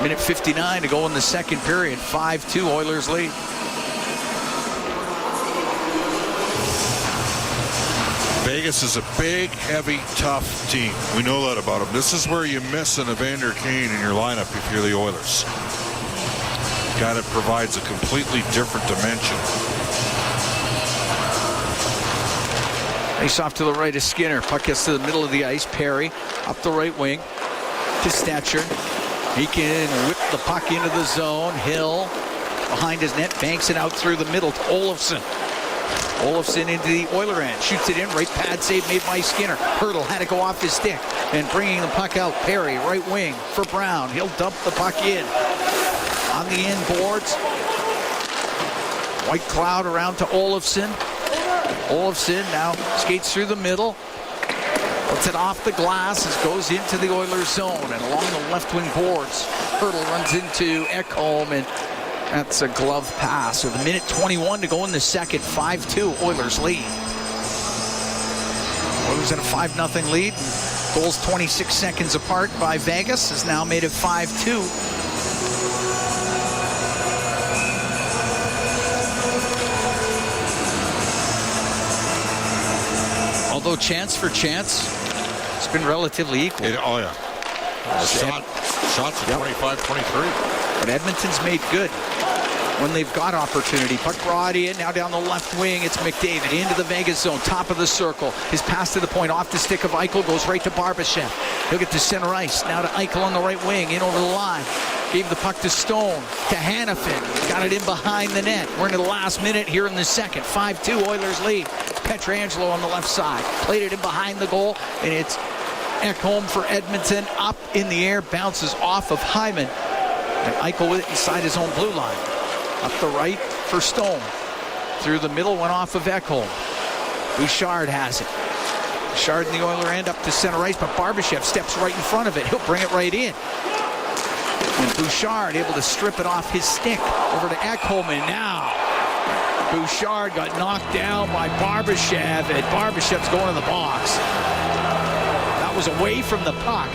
Minute 59 to go in the second period. 5-2 Oilers lead. Vegas is a big, heavy, tough team. We know that about them. This is where you miss an Evander Kane in your lineup if you're the Oilers. Guy that provides a completely different dimension. Face off to the right of Skinner. Puck gets to the middle of the ice. Perry up the right wing to Stetcher. He can whip the puck into the zone. Hill behind his net, banks it out through the middle to Olofsson. Olofsson into the Oiler end, shoots it in, right pad save made by Skinner. Hurdle had to go off his stick, and bringing the puck out, Perry, right wing for Brown. He'll dump the puck in. On the end boards, White Cloud around to Olofsson. Olofsson now skates through the middle, puts it off the glass as goes into the Oilers zone, and along the left wing boards, Hurdle runs into Ekholm, and that's a glove pass. With a minute 21 to go in the second. 5-2 Oilers lead. Oilers in a 5-0 lead. Goals 26 seconds apart by Vegas has now made it 5-2. Although chance for chance, it's been relatively equal. Oh, yeah. Shots at 25-23. But Edmonton's made good when they've got opportunity. Puck brought in, now down the left wing, it's McDavid into the Vegas zone, top of the circle. His pass to the point, off the stick of Eichel, goes right to Barbashev. He'll get to center ice, now to Eichel on the right wing, in over the line. Gave the puck to Stone, to Hanifin, got it in behind the net. We're into the last minute here in the second. 5-2 Oilers lead. Pietrangelo on the left side, played it in behind the goal, and it's Ekholm for Edmonton, up in the air, bounces off of Hyman. And Eichel with it inside his own blue line. Up the right for Stone. Through the middle, went off of Ekholm. Bouchard has it. Bouchard in the Oiler end up to center ice, but Barbashev steps right in front of it. He'll bring it right in. And Bouchard able to strip it off his stick over to Ekholm, and now Bouchard got knocked down by Barbashev, and Barbashev's going to the box. That was away from the puck.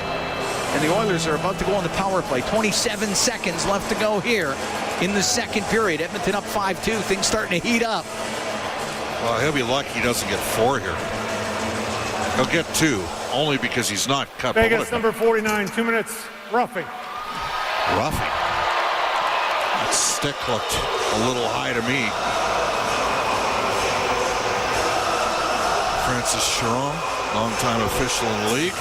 And the Oilers are about to go on the power play. 27 seconds left to go here in the second period. Edmonton up 5-2. Things starting to heat up. Well, he'll be lucky he doesn't get 4 here. He'll get 2, only because he's not cut. Vegas, number 49, 2 minutes, roughing. Roughing. That stick looked a little high to me. Francis Chiron, longtime official in the league.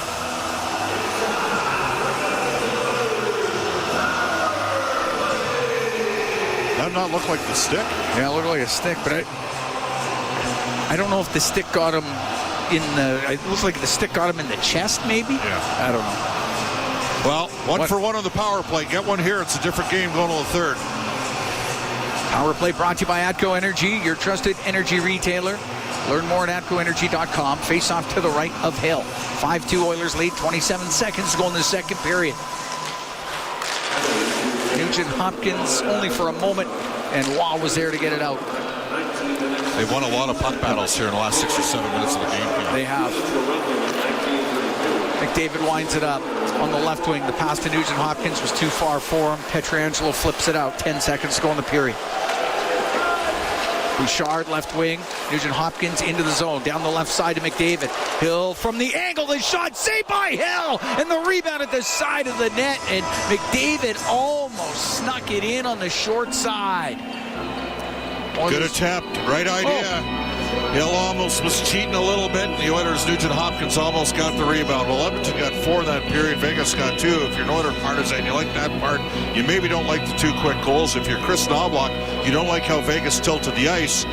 That not look like the stick? Yeah, it looked like a stick, but I don't know if the stick got him in the... It looks like the stick got him in the chest, maybe? Yeah. I don't know. Well, one for one on the power play. Get one here. It's a different game going to the third. Power play brought to you by ATCO Energy, your trusted energy retailer. Learn more at ATCOenergy.com. Face off to the right of Hill. 5-2 Oilers lead. 27 seconds to go in the second period. Nugent Hopkins only for a moment, and Waugh was there to get it out. They've won a lot of puck battles here in the last 6 or 7 minutes of the game. They have. McDavid winds it up on the left wing. The pass to Nugent Hopkins was too far for him. Pietrangelo flips it out. 10 seconds to go in the period. Bouchard left wing. Nugent Hopkins into the zone. Down the left side to McDavid. Hill from the angle. The shot saved by Hill. And the rebound at the side of the net. And McDavid almost snuck it in on the short side. Good attempt. Right idea. Hill almost was cheating a little bit. The Oilers' Nugent Hopkins almost got the rebound. Well, Edmonton got 4 in that period. Vegas got 2. If you're an Oilers partisan, you like that part. You maybe don't like the 2 quick goals. If you're Chris Knobloch, you don't like how Vegas tilted the ice.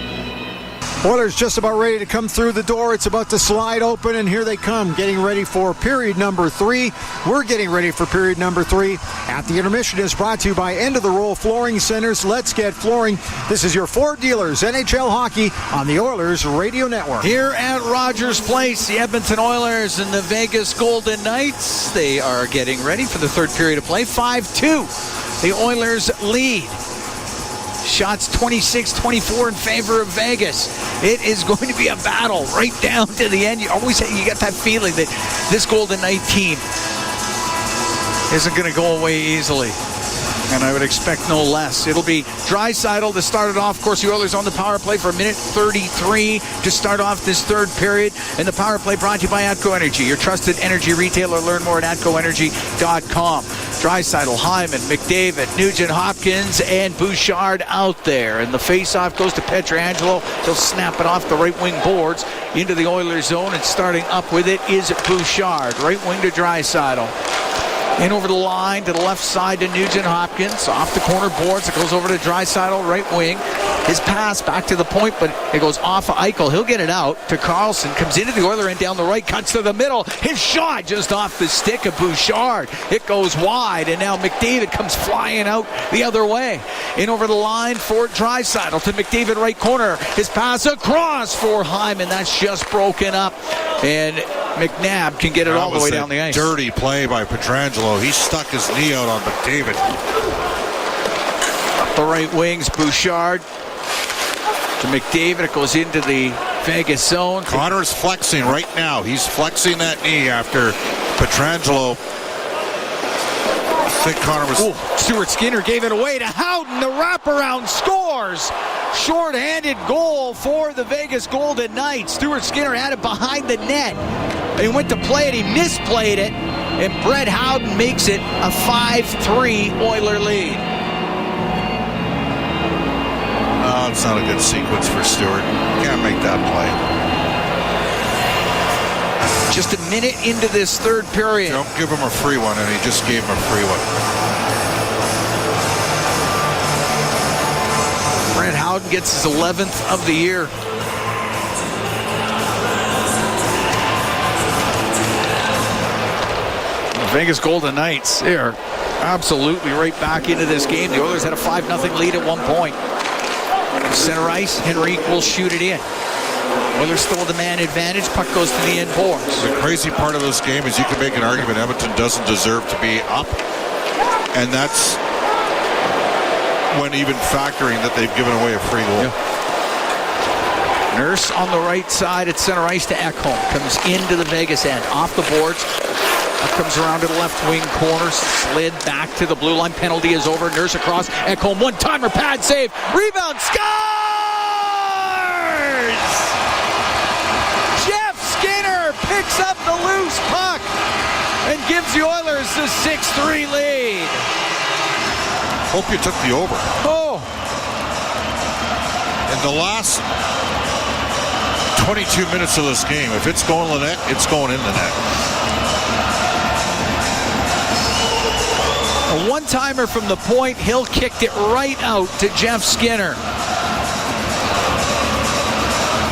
Oilers just about ready to come through the door. It's about to slide open, and here they come, getting ready for period number 3. We're getting ready for period number 3. At the intermission is brought to you by End of the Roll Flooring Centers. Let's get flooring. This is your Ford Dealers NHL Hockey on the Oilers Radio Network. Here at Rogers Place, the Edmonton Oilers and the Vegas Golden Knights, they are getting ready for the third period of play. 5-2. The Oilers lead. Shots 26-24 in favor of Vegas. It is going to be a battle right down to the end. You get that feeling that this Golden Knight team isn't going to go away easily. And I would expect no less. It'll be Draisaitl to start it off. Of course, the Oilers on the power play for a minute 33 to start off this third period. And the power play brought to you by Atco Energy, your trusted energy retailer. Learn more at atcoenergy.com. Draisaitl, Hyman, McDavid, Nugent Hopkins, and Bouchard out there. And the face-off goes to Pietrangelo. He'll snap it off the right wing boards into the Oilers zone. And starting up with it is Bouchard. Right wing to Draisaitl. In over the line to the left side to Nugent Hopkins. Off the corner boards. It goes over to Draisaitl, right wing. His pass back to the point, but it goes off of Eichel. He'll get it out to Carlson. Comes into the Oiler end down the right. Cuts to the middle. His shot just off the stick of Bouchard. It goes wide, and now McDavid comes flying out the other way. In over the line for Draisaitl to McDavid, right corner. His pass across for Hyman. That's just broken up. And McNabb can get it all the way down the ice. Dirty play by Pietrangelo. He stuck his knee out on McDavid. Up the right wings, Bouchard to McDavid. It goes into the Vegas zone. Connor's flexing right now. He's flexing that knee after Pietrangelo. I think Connor was... Stuart Skinner gave it away to Howden. The wraparound scores. Short-handed goal for the Vegas Golden Knights. Stuart Skinner had it behind the net. He went to play it. He misplayed it. And Brett Howden makes it a 5-3 Oiler lead. Oh, it's not a good sequence for Stewart. Can't make that play. Just a minute into this third period. Don't give him a free one, and he just gave him a free one. Brett Howden gets his 11th of the year. The Vegas Golden Knights, they are absolutely right back into this game. The Oilers had a 5-0 lead at one point. Center ice, Henrique will shoot it in. Oilers still with the man advantage. Puck goes to the end boards. The crazy part of this game is you can make an argument Edmonton doesn't deserve to be up. And that's when even factoring that they've given away a free goal. Yeah. Nurse on the right side at center ice to Ekholm. Comes into the Vegas end. Off the boards. Up comes around to the left wing corner. Slid back to the blue line. Penalty is over. Nurse across. Ekholm one-timer. Pad save. Rebound. Scores! Jeff Skinner picks up the loose puck and gives the Oilers the 6-3 lead. Hope you took the over. Oh. In the last 22 minutes of this game, if it's going in the net, it's going in the net. A one-timer from the point. Hill kicked it right out to Jeff Skinner.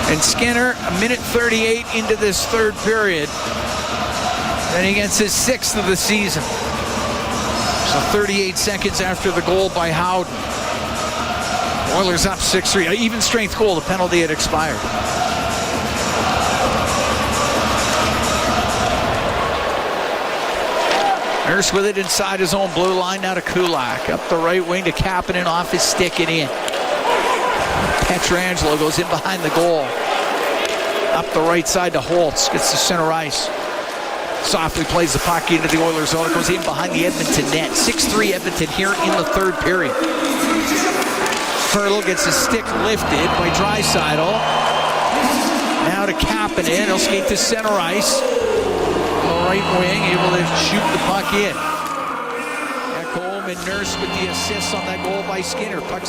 And Skinner, a minute 38 into this third period. And he gets his 6th of the season. So 38 seconds after the goal by Howden. Oilers up 6-3. An even strength goal. The penalty had expired. Nurse with it inside his own blue line. Now to Kulak. Up the right wing to Kapanen, off his stick and in. Pietrangelo goes in behind the goal. Up the right side to Holtz. Gets to center ice. Softly plays the puck into the Oilers zone. It goes in behind the Edmonton net. 6-3 Edmonton here in the third period. Hurdle gets his stick lifted by Draisaitl. Now to Kapanen. He'll skate to center ice. Right wing, able to shoot the puck in. Ekholm and Nurse with the assists on that goal by Skinner. Puck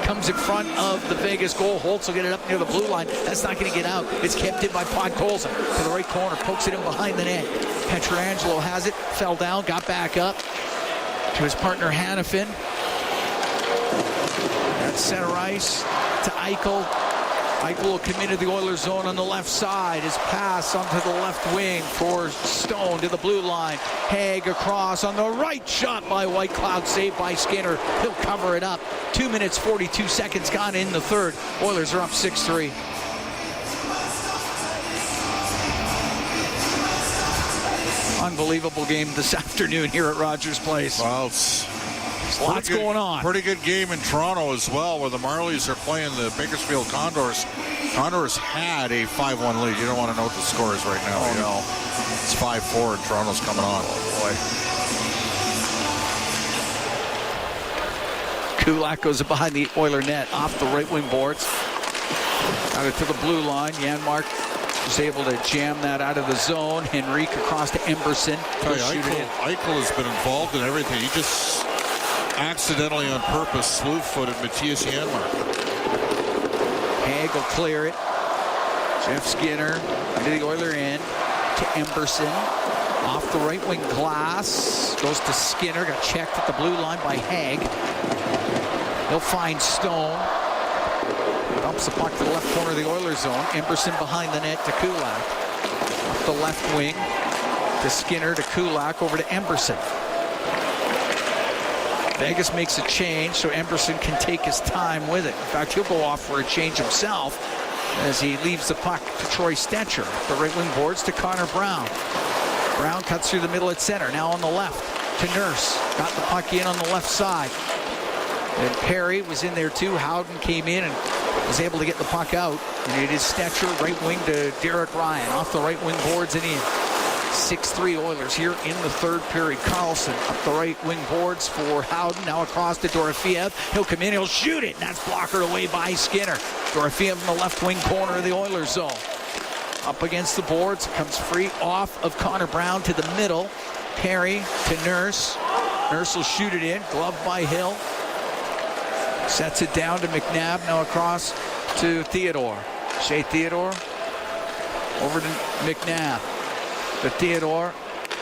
comes in front of the Vegas goal. Holtz will get it up near the blue line. That's not going to get out. It's kept in by Podkolzin to the right corner. Pokes it in behind the net. Pietrangelo has it. Fell down. Got back up to his partner Hanifin. At center ice to Eichel. Eichel will come into the Oilers zone on the left side. His pass onto the left wing for Stone to the blue line. Haig across on the right, shot by Whitecloud, saved by Skinner. He'll cover it up. 2 minutes, 42 seconds gone in the third. Oilers are up 6-3. Unbelievable game this afternoon here at Rogers Place. Well, it's lots going on. Pretty good game in Toronto as well, where the Marlies are playing the Bakersfield Condors. Condors had a 5-1 lead. You don't want to know what the score is right now. You know, it's 5-4 and Toronto's coming on. Oh boy. Kulak goes behind the Oiler net, off the right wing boards. Out it to the blue line. Janmark was able to jam that out of the zone. Henrique across to Emberson. Eichel has been involved in everything. He just accidentally on purpose slew-footed Matthias Janmark. Haig will clear it. Jeff Skinner into the Oiler end to Emberson. Off the right wing glass. Goes to Skinner. Got checked at the blue line by Haig. He'll find Stone. Dumps the puck to the left corner of the Oilers zone. Emberson behind the net to Kulak. Off the left wing to Skinner to Kulak over to Emberson. Vegas makes a change so Emberson can take his time with it. In fact, he'll go off for a change himself as he leaves the puck to Troy Stetcher. The right wing boards to Connor Brown. Brown cuts through the middle at center. Now on the left to Nurse. Got the puck in on the left side. And Perry was in there too. Howden came in and was able to get the puck out. And it is Stetcher, right wing to Derek Ryan. Off the right wing boards and in. 6-3 Oilers here in the third period. Carlson up the right wing boards for Howden. Now across to Dorofeev. He'll come in, he'll shoot it. And that's blockered away by Skinner. Dorofeev in the left wing corner of the Oilers zone. Up against the boards. Comes free off of Connor Brown to the middle. Perry to Nurse. Nurse will shoot it in. Gloved by Hill. Sets it down to McNabb. Now across to Theodore. Shea Theodore over to McNabb. To Theodore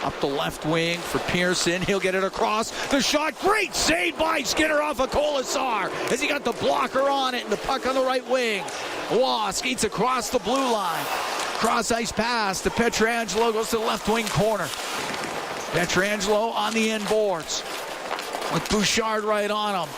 up the left wing for Pearson. He'll get it across. The shot, great save by Skinner off of Colasar as he got the blocker on it and the puck on the right wing. Waugh skates across the blue line. Cross ice pass to Pietrangelo, goes to the left wing corner. Pietrangelo on the end boards with Bouchard right on him.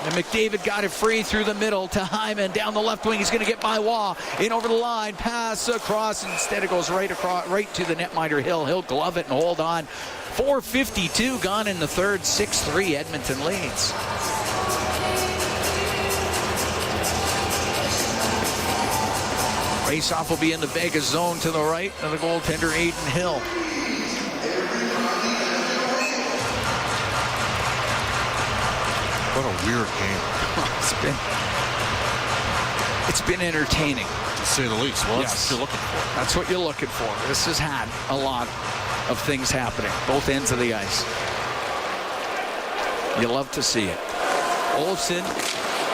And McDavid got it free through the middle to Hyman. Down the left wing, he's going to get by Waugh. In over the line, pass across. Instead it goes right to the netminder Hill. He'll glove it and hold on. 4:52 gone in the third. 6-3 Edmonton leads. Faceoff will be in the Vegas zone to the right of the goaltender Aiden Hill. What a weird game. It's been entertaining, to say the least. Well, yes. That's what you're looking for. That's what you're looking for. This has had a lot of things happening, both ends of the ice. You love to see it. Olofsson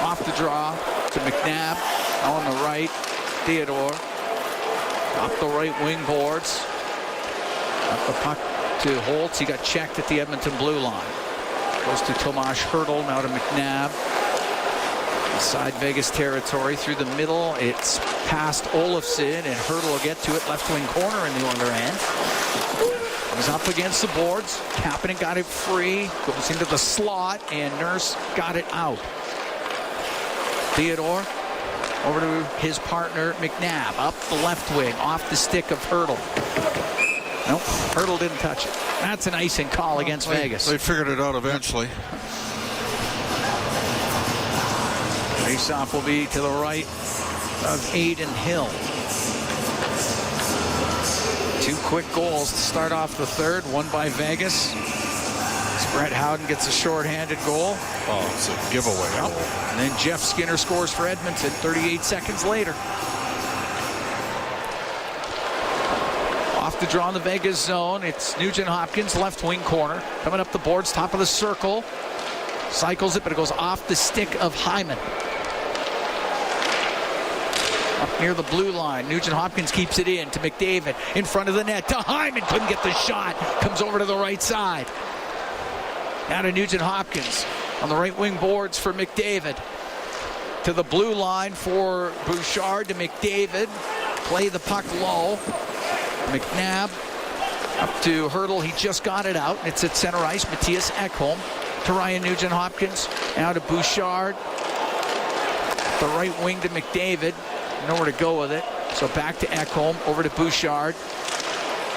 off the draw to McNabb on the right. Theodore up the right wing boards. Up the puck to Holtz. He got checked at the Edmonton blue line. Goes to Tomas Hertl, now to McNabb. Inside Vegas territory through the middle. It's past Olofsson, and Hertl will get to it. Left wing corner in the Oiler end. He's up against the boards. Kapanen got it free. Goes into the slot, and Nurse got it out. Theodore over to his partner McNabb. Up the left wing, off the stick of Hertl. Nope, Hertl didn't touch it. That's an icing call against Vegas. They figured it out eventually. Faceoff will be to the right of Aiden Hill. 2 quick goals to start off the third. One by Vegas. Brett Howden gets a shorthanded goal. Oh, it's a giveaway. Yep. And then Jeff Skinner scores for Edmonton 38 seconds later. Off the draw in the Vegas zone. It's Nugent Hopkins, left wing corner. Coming up the boards, top of the circle. Cycles it, but it goes off the stick of Hyman. Up near the blue line. Nugent Hopkins keeps it in to McDavid. In front of the net to Hyman. Couldn't get the shot. Comes over to the right side. Now to Nugent Hopkins on the right wing boards for McDavid. to the blue line for Bouchard to McDavid. Play the puck low. McNabb up to Hurdle. He just got it out. It's at center ice. Matthias Ekholm to Ryan Nugent-Hopkins. Now to Bouchard. The right wing to McDavid. Nowhere to go with it. So back to Ekholm. Over to Bouchard.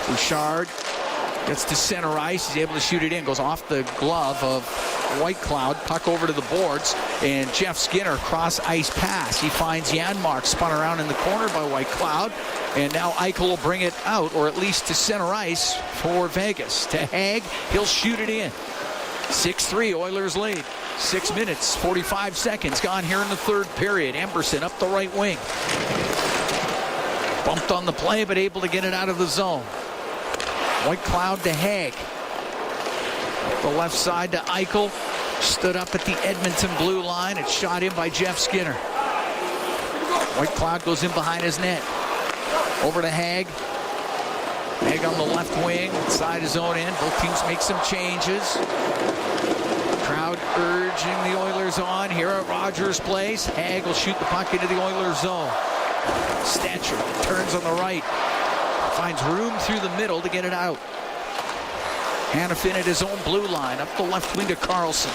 Bouchard gets to center ice. He's able to shoot it in. Goes off the glove of White Cloud. Puck over to the boards. And Jeff Skinner cross ice pass. He finds Janmark spun around in the corner by White Cloud. And now Eichel will bring it out, or at least to center ice for Vegas. To Haig. He'll shoot it in. 6-3 Oilers lead. 6 minutes, 45 seconds gone here in the third period. Emberson up the right wing. Bumped on the play, but able to get it out of the zone. White Cloud to Haig. The left side to Eichel. Stood up at the Edmonton blue line. It's shot in by Jeff Skinner. White Cloud goes in behind his net. Over to Haig. Haig on the left wing, inside his own end. Both teams make some changes. Crowd urging the Oilers on here at Rogers Place. Haig will shoot the puck into the Oilers zone. Stetcher turns on the right. Finds room through the middle to get it out. Hanifin at his own blue line. Up the left wing to Carlson.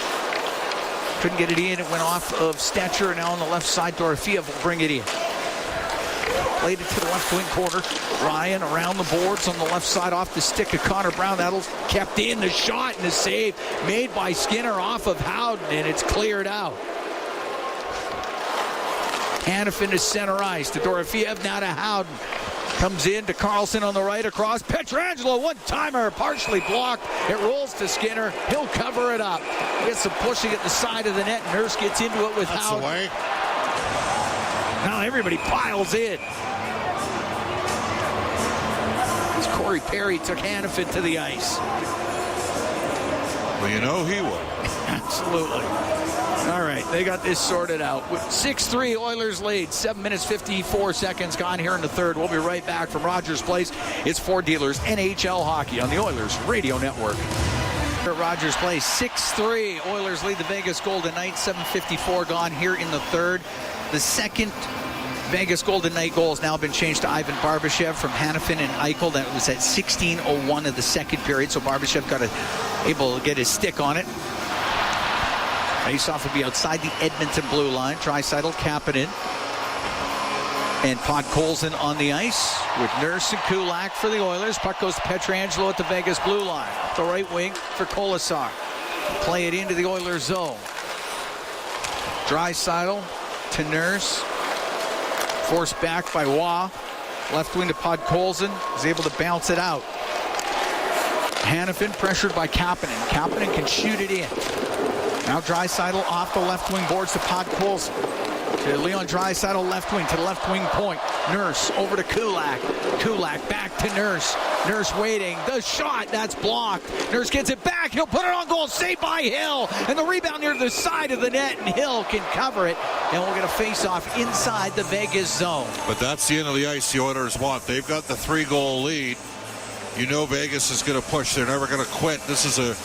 Couldn't get it in. It went off of Stetcher. Now on the left side, Dorofeev will bring it in. Played it to the left wing corner. Ryan around the boards on the left side off the stick of Connor Brown. That'll kept in. The shot and the save made by Skinner off of Howden, and it's cleared out. Hanifin to center ice. To Dorofeev, now to Howden. Comes in to Carlson on the right across. Pietrangelo, one-timer, partially blocked. It rolls to Skinner. He'll cover it up. Gets some pushing at the side of the net. Nurse gets into it with Howden. Away. Now everybody piles in. As Corey Perry took Hanifin to the ice. Well, you know he will. Absolutely. All right, they got this sorted out. With 6-3 Oilers lead. 7 minutes, 54 seconds gone here in the third. We'll be right back from Rogers Place. It's Ford Dealers NHL Hockey on the Oilers Radio Network. At Rogers Place, 6-3. Oilers lead the Vegas Golden Knights. 7:54 gone here in the third. The second Vegas Golden Knight goal has now been changed to Ivan Barbashev from Hanifin and Eichel. That was at 16:01 of the second period, so Barbashev got able to get his stick on it. Face-off would be outside the Edmonton blue line. Draisaitl, Kapanen, and Podkolzin on the ice with Nurse and Kulak for the Oilers. Puck goes to Pietrangelo at the Vegas blue line. The right wing for Kolasar. Play it into the Oilers zone. Draisaitl to Nurse. Forced back by Waugh. Left wing to Podkolzin. Is able to bounce it out. Hanifin pressured by Kapanen. Kapanen can shoot it in. Now Draisaitl off the left wing boards to Podkolzin. To Leon Draisaitl left wing to the left wing point. Nurse over to Kulak. Kulak back to Nurse. Nurse waiting. The shot, that's blocked. Nurse gets it back. He'll put it on goal. Saved by Hill. And the rebound near the side of the net. And Hill can cover it. And we'll get a face-off inside the Vegas zone. But that's the end of the ice the Oilers want. They've got the 3-goal lead. You know Vegas is going to push. They're never going to quit. This is a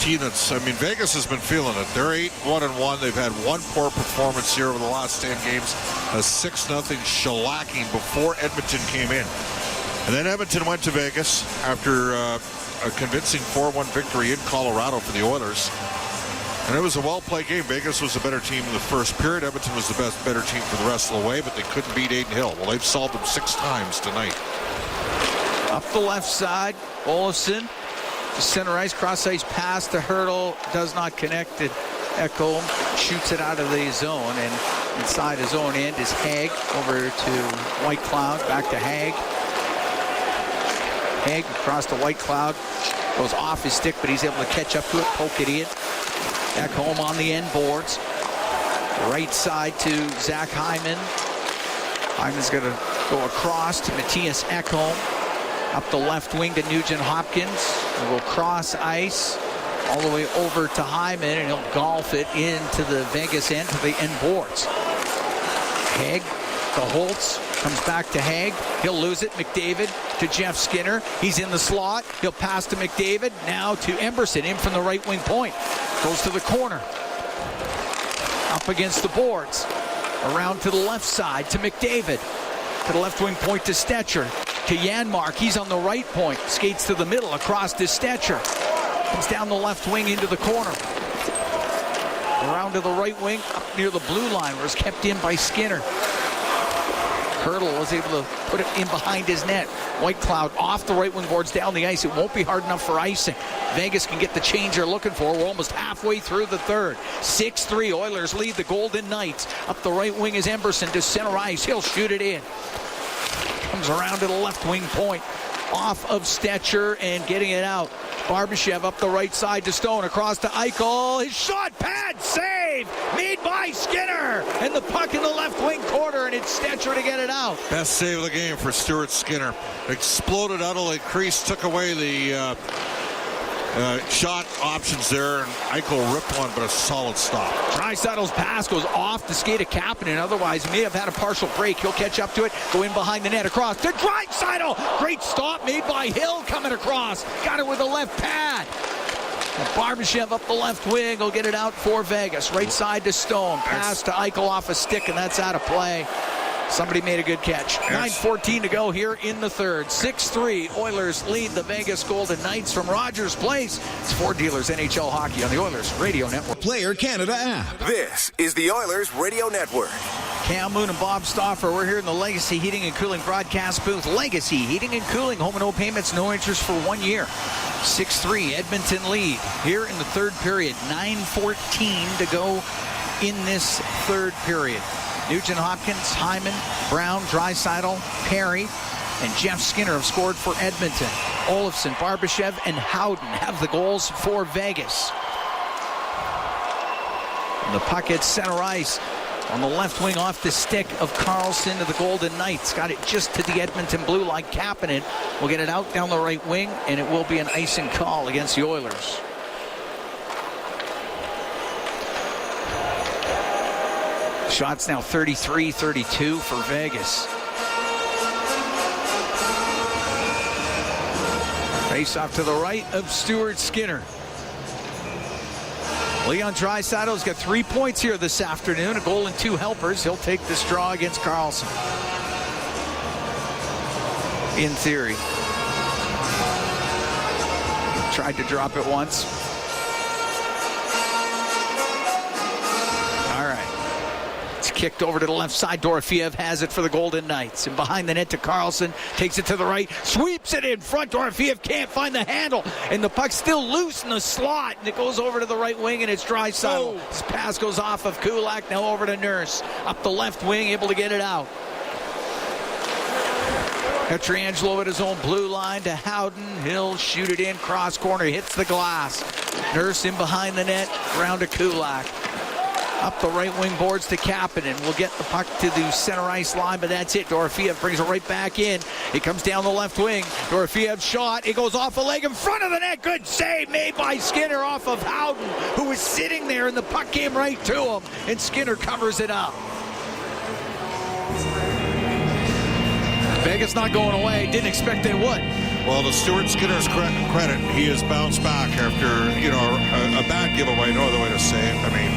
team that's, Vegas has been feeling it. They're 8-1-1. They've had one poor performance here over the last 10 games. A 6-0 shellacking before Edmonton came in. And then Edmonton went to Vegas after a convincing 4-1 victory in Colorado for the Oilers. And it was a well-played game. Vegas was the better team in the first period. Edmonton was the better team for the rest of the way, but they couldn't beat Adin Hill. Well, they've solved them 6 times tonight. Up the left side, Olofsson. Center ice, cross ice pass to Hurdle. Does not connect it. Ekholm shoots it out of the zone, and inside his own end is Haig. Over to White Cloud, back to Haig. Haig across to White Cloud. Goes off his stick, but he's able to catch up to it, poke it in. Ekholm on the end boards. Right side to Zach Hyman. Hyman's going to go across to Matthias Ekholm. Up the left wing to Nugent-Hopkins. He will cross ice all the way over to Hyman, and he'll golf it into the Vegas end, to the end boards. Haig, the Holtz, comes back to Haig. He'll lose it. McDavid to Jeff Skinner. He's in the slot. He'll pass to McDavid. Now to Emberson, in from the right wing point. Goes to the corner. Up against the boards. Around to the left side to McDavid. To the left wing point to Stetcher. To Janmark. He's on the right point. Skates to the middle across to Stetcher. Comes down the left wing into the corner. Around to the right wing up near the blue line where it's kept in by Skinner. Hurdle was able to put it in behind his net. White Cloud off the right wing boards down the ice. It won't be hard enough for icing. Vegas can get the change they're looking for. We're almost halfway through the third. 6-3. Oilers lead the Golden Knights. Up the right wing is Emberson to center ice. He'll shoot it in. Comes around to the left wing point. Off of Stetcher and getting it out. Barbashev up the right side to Stone. Across to Eichel. His shot pad save made by Skinner. And the puck in the left wing corner, and it's Stetcher to get it out. Best save of the game for Stuart Skinner. Exploded out of the crease, took away the shot options there, and Eichel ripped one, but a solid stop. Draisaitl's pass goes off the skate of Kapanen. Otherwise, he may have had a partial break. He'll catch up to it, go in behind the net, across to Draisaitl. Great stop made by Hill coming across. Got it with the left pad. And Barbashev up the left wing will get it out for Vegas. Right side to Stone. Pass to Eichel off a stick, and that's out of play. Somebody made a good catch. 9:14 to go here in the third. 6-3. Oilers lead the Vegas Golden Knights from Rogers Place. It's Ford Dealers NHL Hockey on the Oilers Radio Network. Player Canada app. This is the Oilers Radio Network. Cam Moon and Bob Stauffer. We're here in the Legacy Heating and Cooling broadcast booth. Legacy Heating and Cooling. Home and no payments, no interest for 1 year. 6-3. Edmonton lead here in the third period. 9:14 to go in this third period. Nugent Hopkins, Hyman, Brown, Draisaitl, Perry, and Jeff Skinner have scored for Edmonton. Olofsson, Barbashev, and Howden have the goals for Vegas. And the puck at center ice on the left wing off the stick of Karlsson to the Golden Knights. Got it just to the Edmonton blue line. Kapanen will get it out down the right wing, and it will be an icing call against the Oilers. Shots now 33-32 for Vegas. Face off to the right of Stuart Skinner. Leon Draisaitl's got 3 points here this afternoon, a goal and 2 helpers. He'll take this draw against Karlsson. In theory. Tried to drop it once. Kicked over to the left side. Dorofeev has it for the Golden Knights. And behind the net to Karlsson. Takes it to the right. Sweeps it in front. Dorofeev can't find the handle. And the puck's still loose in the slot. And it goes over to the right wing, and it's Draisaitl. His pass goes off of Kulak. Now over to Nurse. Up the left wing, able to get it out. Pietrangelo at his own blue line to Howden. He'll shoot it in. Cross corner. Hits the glass. Nurse in behind the net. Round to Kulak. Up the right wing boards to Kapanen. We'll get the puck to the center ice line, but that's it. Dorofeev brings it right back in. It comes down the left wing. Dorofeev's shot. It goes off a leg in front of the net. Good save made by Skinner off of Howden, who was sitting there, and the puck came right to him, and Skinner covers it up. Vegas not going away. Didn't expect they would. Well, to Stuart Skinner's credit, he has bounced back after, a bad giveaway. No other way to say it. I mean,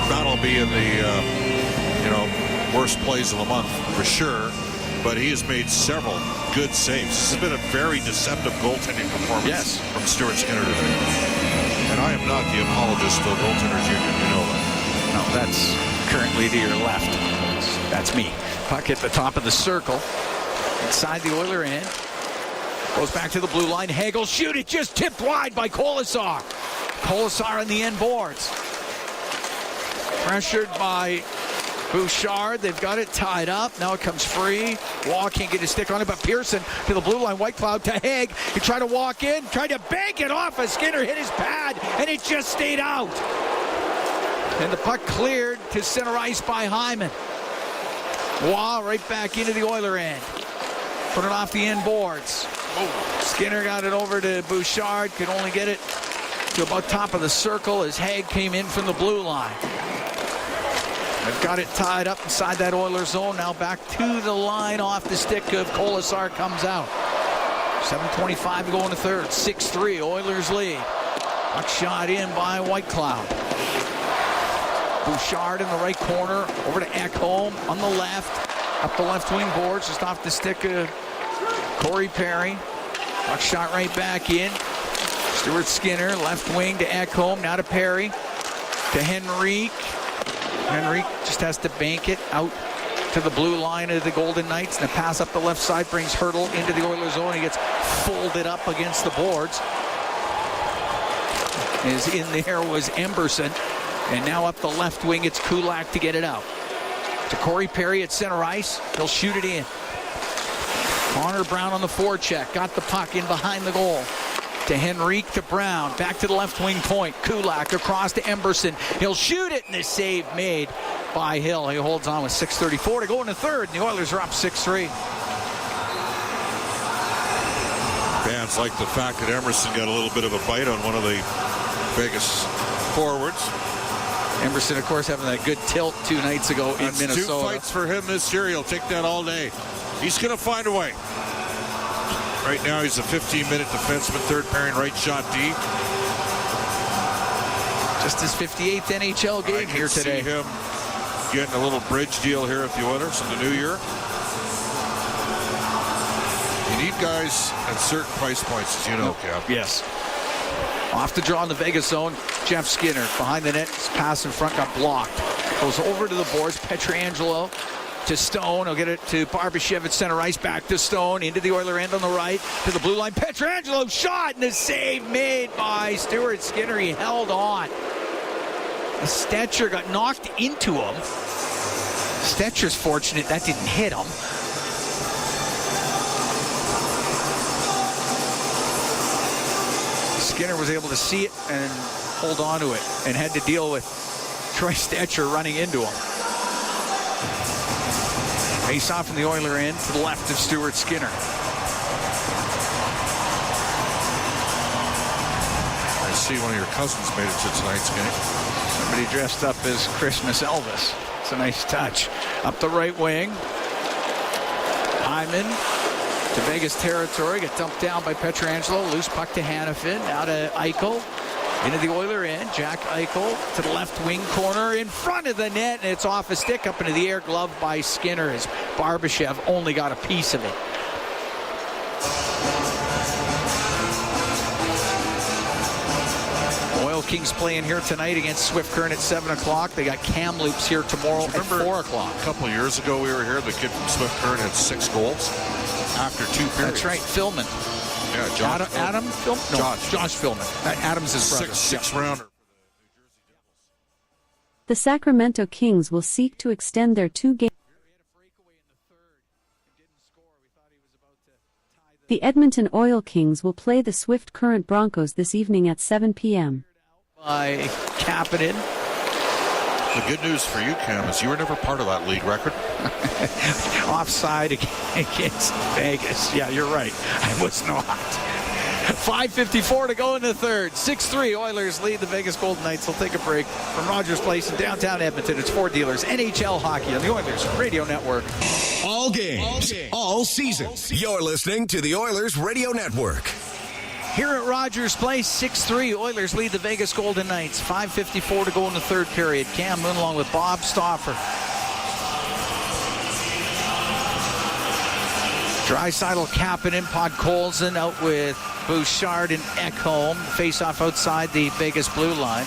that'll be in the, worst plays of the month for sure. But he has made several good saves. This has been a very deceptive goaltending performance from Stuart Skinner today. And I am not the apologist of the goaltenders union. You know that. No, that's currently to your left. That's me. Puck at the top of the circle. Inside the Oiler end. Goes back to the blue line. Hagel shoot it. Just tipped wide by Colasar. Colasar on the end boards. Pressured by Bouchard. They've got it tied up. Now it comes free. Wall can't get his stick on it, but Pearson to the blue line. White Cloud to Haig. He tried to walk in, tried to bank it off as Skinner hit his pad, and it just stayed out. And the puck cleared to center ice by Hyman. Wall right back into the Oiler end. Put it off the end boards. Skinner got it over to Bouchard. Could only get it to about top of the circle as Haig came in from the blue line. They've got it tied up inside that Oilers zone. Now back to the line off the stick of Colasar comes out. 7:25 to go in the third. 6-3 Oilers lead. Puck shot in by White Cloud. Bouchard in the right corner, over to Ekholm on the left, up the left wing boards, just off the stick of Corey Perry. Puck shot right back in. Stuart Skinner, left wing to Ekholm, now to Perry, to Henrique. Henrique just has to bank it out to the blue line of the Golden Knights, and a pass up the left side brings Hurdle into the Oilers zone. He gets folded up against the boards. As in there was Emberson, and now up the left wing it's Kulak to get it out. To Corey Perry at center ice, he'll shoot it in. Connor Brown on the forecheck, got the puck in behind the goal. To Henrique, to Brown, back to the left wing point. Kulak across to Emberson. He'll shoot it, and the save made by Hill. He holds on with 6:34 to go in the third, and the Oilers are up 6-3. Fans like the fact that Emerson got a little bit of a bite on one of the Vegas forwards. Emberson, of course, having that good tilt 2 nights ago in Minnesota. 2 fights for him this year. He'll take that all day. He's going to find a way. Right now, he's a 15-minute defenseman, third pairing right shot D. Just his 58th NHL game here today. I can see him getting a little bridge deal here with the Oilers in the new year. You need guys at certain price points, as you know, Cap. Yes. Off the draw in the Vegas zone. Jeff Skinner behind the net. His pass in front got blocked. Goes over to the boards. Pietrangelo to Stone. He'll get it to Barbashev at center ice. Back to Stone. Into the Oiler end on the right. To the blue line. Pietrangelo shot, and the save made by Stuart Skinner. He held on. Stetcher got knocked into him. Stetcher's fortunate that didn't hit him. Skinner was able to see it and hold on to it, and had to deal with Troy Stetcher running into him. Face off from the Oiler end to the left of Stuart Skinner. I see one of your cousins made it to tonight's game. Somebody dressed up as Christmas Elvis. It's a nice touch. Up the right wing. Hyman to Vegas territory. Got dumped down by Pietrangelo. Loose puck to Hanifin. Now to Eichel. Into the Oiler end. Jack Eichel to the left wing corner in front of the net. And it's off a stick up into the air. Gloved by Skinner as Barbashev only got a piece of it. Oil Kings playing here tonight against Swift Current at 7 o'clock. They got Kamloops here tomorrow at 4 o'clock. A couple of years ago we were here. The kid from Swift Current had 6 goals after 2 periods. That's right, Philman. Yeah, Josh. Adam Philman? No, Josh Philman. Adam's his brother. Six rounder. The Sacramento Kings will seek to extend their 2-game. The Edmonton Oil Kings will play the Swift Current Broncos this evening at 7 p.m. By Kapanen. The good news for you, Cam, is you were never part of that league record. Offside against Vegas. Yeah, you're right. I was not. 5:54 to go in the third. 6-3 Oilers lead the Vegas Golden Knights. They'll take a break from Rogers Place in downtown Edmonton. It's Ford Dealers NHL Hockey on the Oilers Radio Network. All games, all season. You're listening to the Oilers Radio Network. Here at Rogers Place, 6-3 Oilers lead the Vegas Golden Knights. 5:54 to go in the third period. Cam Moon along with Bob Stauffer. Draisaitl, Kapanen, Podkolzin out with Bouchard and Ekholm. Face-off outside the Vegas blue line.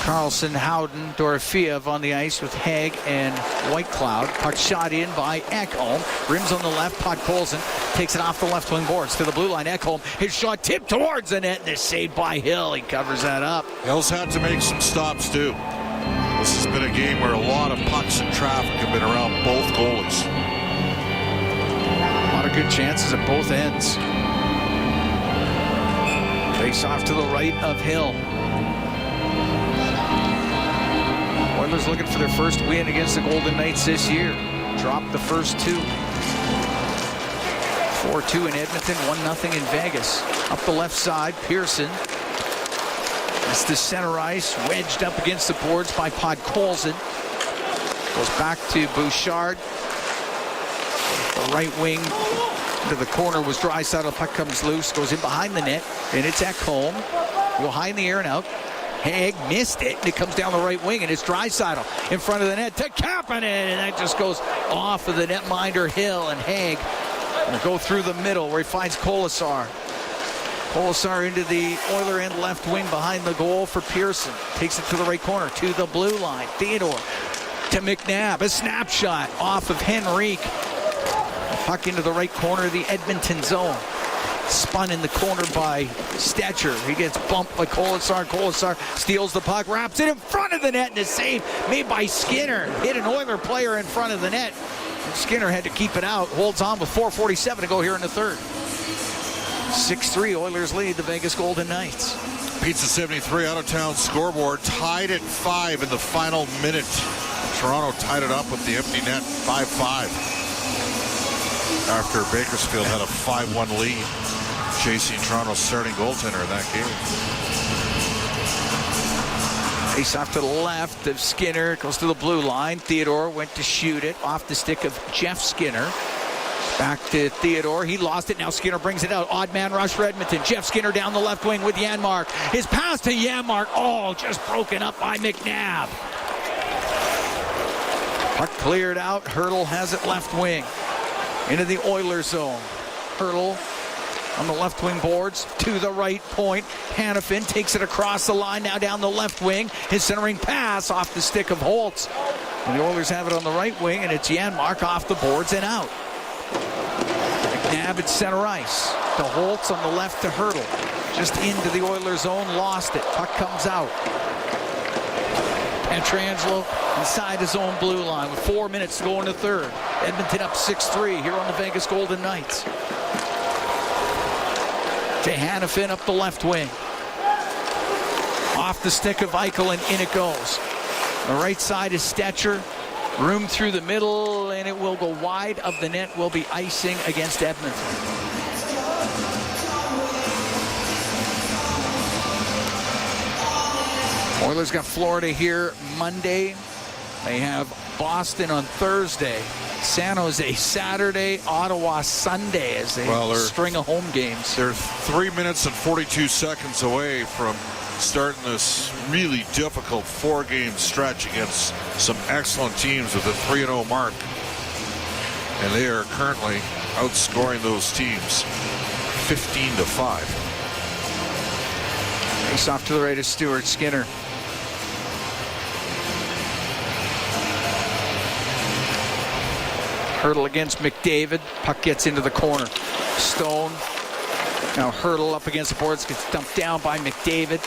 Carlson, Howden, Dorofeev on the ice with Haig and Whitecloud. Puck shot in by Ekholm. Rims on the left. Podkolzin takes it off the left wing boards to the blue line. Ekholm, his shot tipped towards the net, and it's saved by Hill. He covers that up. Hill's had to make some stops, too. This has been a game where a lot of pucks and traffic have been around both goalies. A lot of good chances at both ends. Face off to the right of Hill. Oilers looking for their first win against the Golden Knights this year. Dropped the first 2. 4-2 in Edmonton, 1-0 in Vegas. Up the left side, Pearson. It's the center ice, wedged up against the boards by Podkolzin. Goes back to Bouchard. The right wing to the corner was Draisaitl. Puck comes loose, goes in behind the net, and it's Ekholm. Go high in the air and out. Haig missed it, and it comes down the right wing, and it's Draisaitl in front of the net to Kapanen, and that just goes off of the netminder Hill, and Haig will go through the middle where he finds Kolesar. Kolesar into the Oiler end left wing behind the goal for Pearson. Takes it to the right corner, to the blue line. Theodore to McNabb. A snapshot off of Henrique. Puck into the right corner of the Edmonton zone. Spun in the corner by Stetcher. He gets bumped by Kolesar. Kolesar steals the puck, wraps it in front of the net, and a save made by Skinner. Hit an Oiler player in front of the net. Skinner had to keep it out. Holds on with 4:47 to go here in the third. 6-3 Oilers lead the Vegas Golden Knights. Pizza 73 out-of-town scoreboard tied at 5 in the final minute. Toronto tied it up with the empty net, 5-5. After Bakersfield had a 5-1 lead, chasing Toronto's starting goaltender in that game. Face off to the left of Skinner, goes to the blue line. Theodore went to shoot it off the stick of Jeff Skinner. Back to Theodore. He lost it. Now Skinner brings it out. Odd man rush for Edmonton. Jeff Skinner down the left wing with Janmark. His pass to Janmark. Oh, just broken up by McNabb. Puck cleared out. Hertl has it left wing. Into the Oilers zone. Hertl on the left wing boards to the right point. Hanifin takes it across the line. Now down the left wing. His centering pass off the stick of Holtz. And the Oilers have it on the right wing, and it's Janmark off the boards and out. McNabb at center ice. To Holtz on the left to Hertl. Just into the Oilers zone, lost it. Puck comes out. Pietrangelo inside his own blue line with 4 minutes to go in the third. Edmonton up 6-3 here on the Vegas Golden Knights. To Hanifin up the left wing. Off the stick of Eichel, and in it goes. The right side is Stetcher. Room through the middle, and it will go wide of the net. Will be icing against Edmonton. Oilers got Florida here Monday. They have Boston on Thursday. San Jose Saturday, Ottawa Sunday as they string of home games. They're 3 minutes and 42 seconds away from starting this really difficult 4-game stretch against some excellent teams with a 3-0 mark. And they are currently outscoring those teams 15-5. Face off to the right of Stuart Skinner. Hertl against McDavid. Puck gets into the corner. Stone. Now Hertl up against the boards. Gets dumped down by McDavid.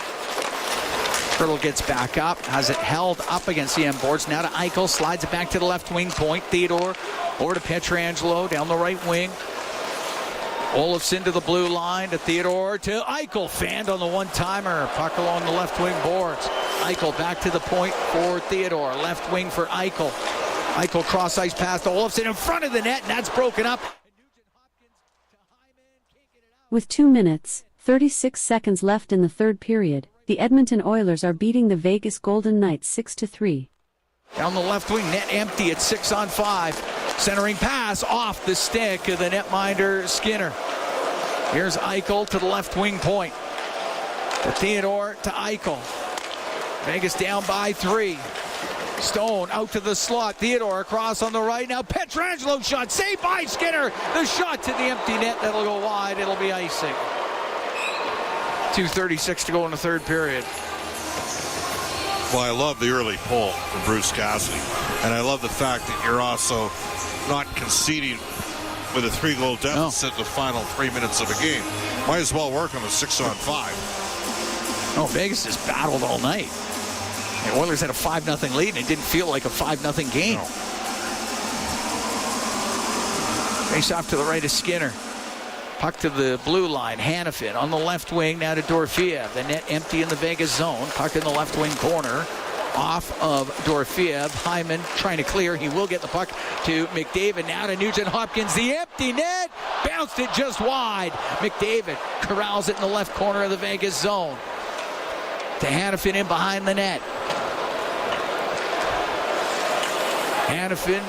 Hertl gets back up. Has it held up against the end boards. Now to Eichel. Slides it back to the left wing point. Theodore over to Pietrangelo. Down the right wing. Olofsson to the blue line. To Theodore. To Eichel. Fanned on the one-timer. Puck along the left wing boards. Eichel back to the point for Theodore. Left wing for Eichel. Eichel cross-ice pass to Olofsson in front of the net, and that's broken up. With 2 minutes, 36 seconds left in the third period, the Edmonton Oilers are beating the Vegas Golden Knights 6-3. Down the left wing, net empty at 6-on-5. Centering pass off the stick of the netminder Skinner. Here's Eichel to the left wing point. To Theodore to Eichel. Vegas down by 3. Stone out to the slot. Theodore across on the right. Now Pietrangelo shot. Saved by Skinner. The shot to the empty net. That'll go wide. It'll be icing. 2:36 to go in the third period. Well, I love the early pull from Bruce Cassidy. And I love the fact that you're also not conceding with a 3-goal deficit in the final 3 minutes of a game. Might as well work on the 6-on-5. Oh, Vegas just battled all night. The Oilers had a 5-0 lead, and it didn't feel like a 5-0 game. No. Face off to the right of Skinner. Puck to the blue line. Hanifin on the left wing. Now to Dorofeev. The net empty in the Vegas zone. Puck in the left wing corner. Off of Dorofeev. Hyman trying to clear. He will get the puck to McDavid. Now to Nugent-Hopkins. The empty net. Bounced it just wide. McDavid corrals it in the left corner of the Vegas zone. To Hanifin in behind the net. Hanifin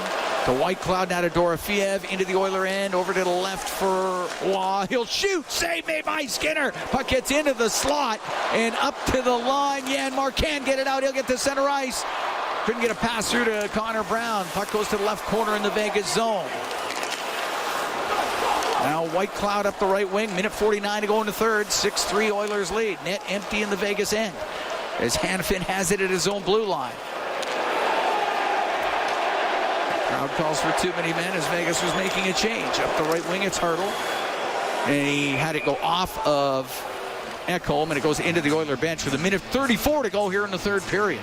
to White Cloud, now to Dorofeev, into the Oiler end, over to the left for Wow, he'll shoot. Save made by Skinner. Puck gets into the slot and up to the line. Janmark can get it out. He'll get to center ice. Couldn't get a pass through to Connor Brown. Puck goes to the left corner in the Vegas zone. Now White Cloud up the right wing. Minute 49 to go in the third. 6-3 Oilers lead. Net empty in the Vegas end as Hanifin has it at his own blue line. Crowd calls for too many men as Vegas was making a change. Up the right wing, it's Hurdle. And he had it go off of Ekholm, and it goes into the Oiler bench with a minute 34 to go here in the third period.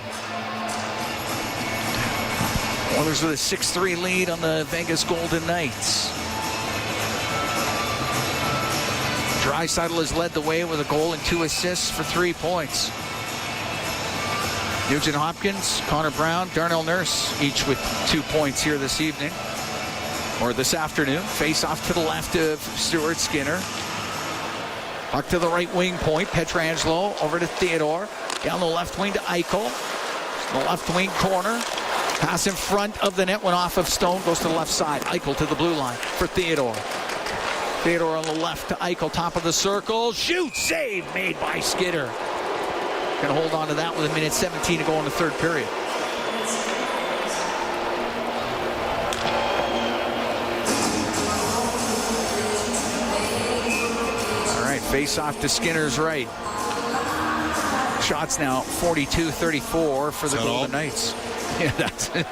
Oilers with a 6-3 lead on the Vegas Golden Knights. Draisaitl has led the way with a goal and 2 assists for 3 points. Nugent Hopkins, Connor Brown, Darnell Nurse, each with 2 points here this evening, or this afternoon. Face off to the left of Stuart Skinner. Puck to the right wing point. Pietrangelo over to Theodore. Down the left wing to Eichel. The left wing corner. Pass in front of the net, went off of Stone, goes to the left side. Eichel to the blue line for Theodore. Theodore on the left to Eichel, top of the circle. Shoot, save made by Skinner. Going to hold on to that with a minute 17 to go in the third period. All right, face off to Skinner's right. Shots now 42-34 for the Golden Knights. Yeah, that's it.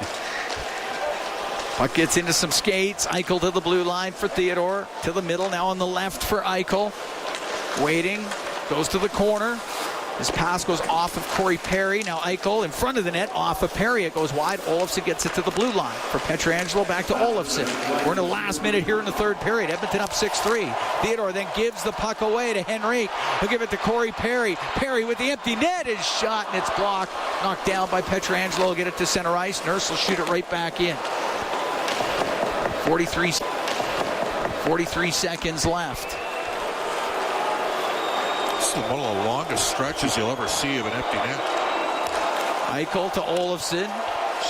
Puck gets into some skates. Eichel to the blue line for Theodore. To the middle, now on the left for Eichel. Waiting, goes to the corner. His pass goes off of Corey Perry. Now Eichel in front of the net, off of Perry. It goes wide. Olofsson gets it to the blue line. For Pietrangelo, back to Olofsson. We're in the last minute here in the third period. Edmonton up 6-3. Theodore then gives the puck away to Henrique. He'll give it to Corey Perry. Perry with the empty net is shot, and it's blocked. Knocked down by Pietrangelo. Get it to center ice. Nurse will shoot it right back in. 43 seconds left. One of the longest stretches you'll ever see of an empty net. Eichel to Olofsson.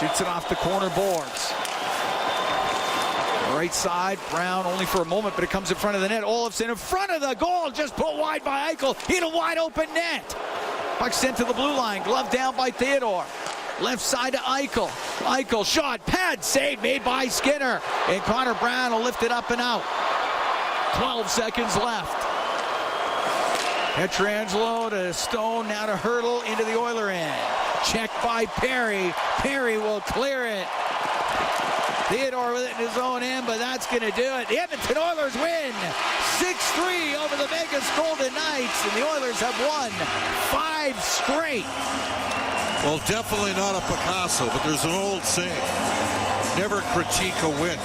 Shoots it off the corner boards. Right side, Brown only for a moment, but it comes in front of the net. Olofsson in front of the goal, just put wide by Eichel. Hit a wide open net. Puck sent to the blue line, glove down by Theodore. Left side to Eichel. Eichel shot, pad save made by Skinner. And Connor Brown will lift it up and out. 12 seconds left. Pietrangelo to Stone, now to Hurdle into the Oiler end. Checked by Perry. Perry will clear it. Theodore with it in his own end, but that's going to do it. The Edmonton Oilers win 6-3 over the Vegas Golden Knights, and the Oilers have won 5 straight. Well, definitely not a Picasso, but there's an old saying, never critique a win.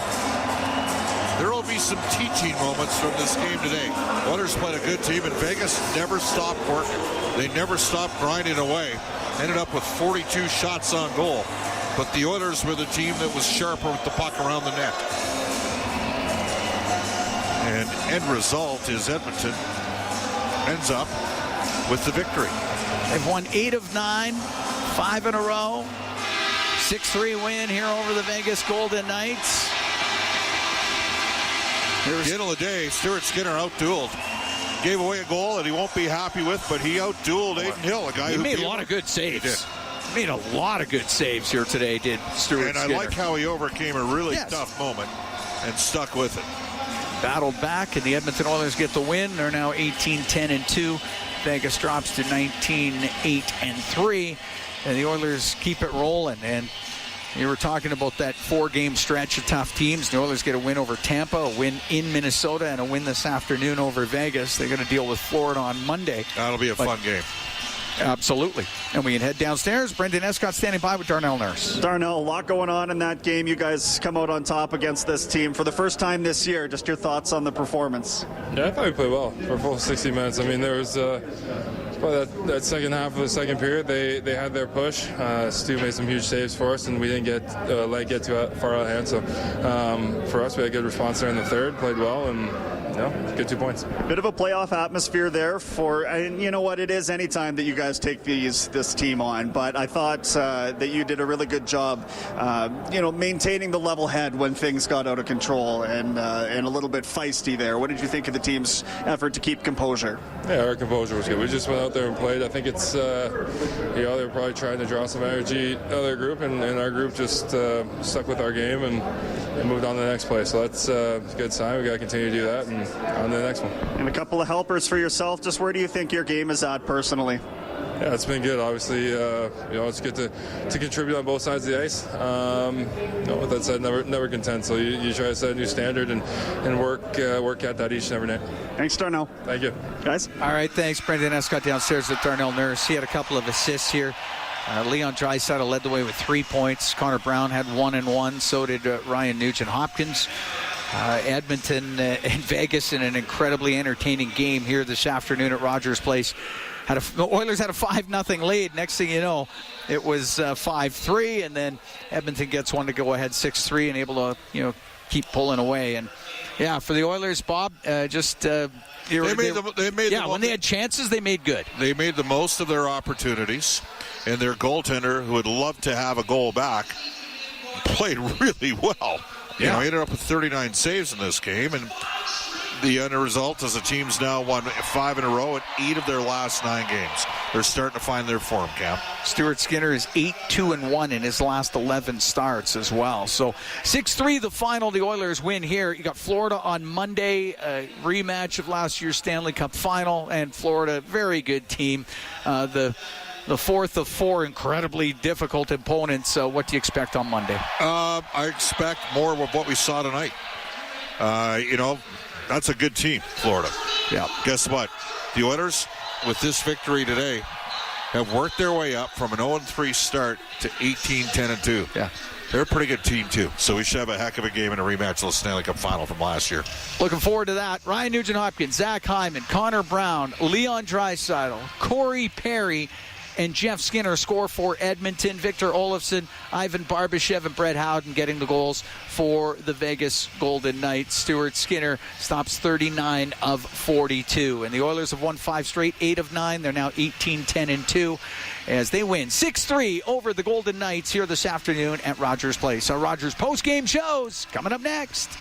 There will be some teaching moments from this game today. Oilers played a good team, and Vegas never stopped working. They never stopped grinding away. Ended up with 42 shots on goal. But the Oilers were the team that was sharper with the puck around the net. And end result is Edmonton ends up with the victory. They've won 8 of 9, 5 in a row. 6-3 win here over the Vegas Golden Knights. At the end of the day, Stuart Skinner outdueled. Gave away a goal that he won't be happy with, but he outdueled Aiden Hill, a guy who made a lot of good saves. He made a lot of good saves here today, did Stuart Skinner. And I like how he overcame a really tough moment and stuck with it. Battled back, and the Edmonton Oilers get the win. They're now 18-10-2. Vegas drops to 19-8-3, and the Oilers keep it rolling. And you were talking about that 4-game stretch of tough teams. The Oilers get a win over Tampa, a win in Minnesota, and a win this afternoon over Vegas. They're going to deal with Florida on Monday. That'll be a fun game. Absolutely. And we can head downstairs. Brendan Escott standing by with Darnell Nurse. Darnell, a lot going on in that game. You guys come out on top against this team for the first time this year. Just your thoughts on the performance? Yeah, I thought we played well for a full 60 minutes. I mean, there was probably that second half of the second period, they had their push. Stu made some huge saves for us, and we didn't get too far out of hand. So for us, we had a good response there in the third, played well, and get 2 points. Bit of a playoff atmosphere there and you know what, it is anytime that you guys take this team on, but I thought that you did a really good job, maintaining the level head when things got out of control and a little bit feisty there. What did you think of the team's effort to keep composure? Yeah, our composure was good. We just went out there and played. I think it's, they were probably trying to draw some energy out of their group, and our group just stuck with our game and moved on to the next play. So that's a good sign. We got to continue to do that and on to the next one. And a couple of helpers for yourself. Just where do you think your game is at personally? Yeah, it's been good. Obviously, it's good to contribute on both sides of the ice. With that said, never content. So you try to set a new standard and work at that each and every night. Thanks, Darnell. Thank you, guys. All right, thanks, Brendan Escott downstairs with Darnell Nurse. He had a couple of assists here. Leon Draisaitl led the way with 3 points. Connor Brown had 1 and 1. So did Ryan Nugent-Hopkins. Edmonton and Vegas in an incredibly entertaining game here this afternoon at Rogers Place. The Oilers had a 5-0 lead. Next thing you know, it was 5-3, and then Edmonton gets one to go ahead 6-3 and able to keep pulling away. And yeah, for the Oilers, Bob, when they had chances, they made good. They made the most of their opportunities, and their goaltender, who would love to have a goal back, played really well. He ended up with 39 saves in this game, and the end result is the team's now won 5 in a row at 8 of their last 9 games. They're starting to find their form, Cam. Stuart Skinner is 8-2-1 in his last 11 starts as well. So 6-3 the final. The Oilers win here. You got Florida on Monday, a rematch of last year's Stanley Cup final, and Florida, very good team. The fourth of 4 incredibly difficult opponents. What do you expect on Monday? I expect more of what we saw tonight. That's a good team, Florida. Yeah. Guess what? The Oilers, with this victory today, have worked their way up from an 0-3 start to 18-10-2. Yeah. They're a pretty good team, too. So we should have a heck of a game in a rematch of the Stanley Cup final from last year. Looking forward to that. Ryan Nugent-Hopkins, Zach Hyman, Connor Brown, Leon Draisaitl, Corey Perry, and Jeff Skinner score for Edmonton. Victor Olofsson, Ivan Barbashev, and Brett Howden getting the goals for the Vegas Golden Knights. Stuart Skinner stops 39 of 42. And the Oilers have won 5 straight, 8 of 9. They're now 18-10-2 as they win 6-3 over the Golden Knights here this afternoon at Rogers Place. Our Rogers post-game shows coming up next.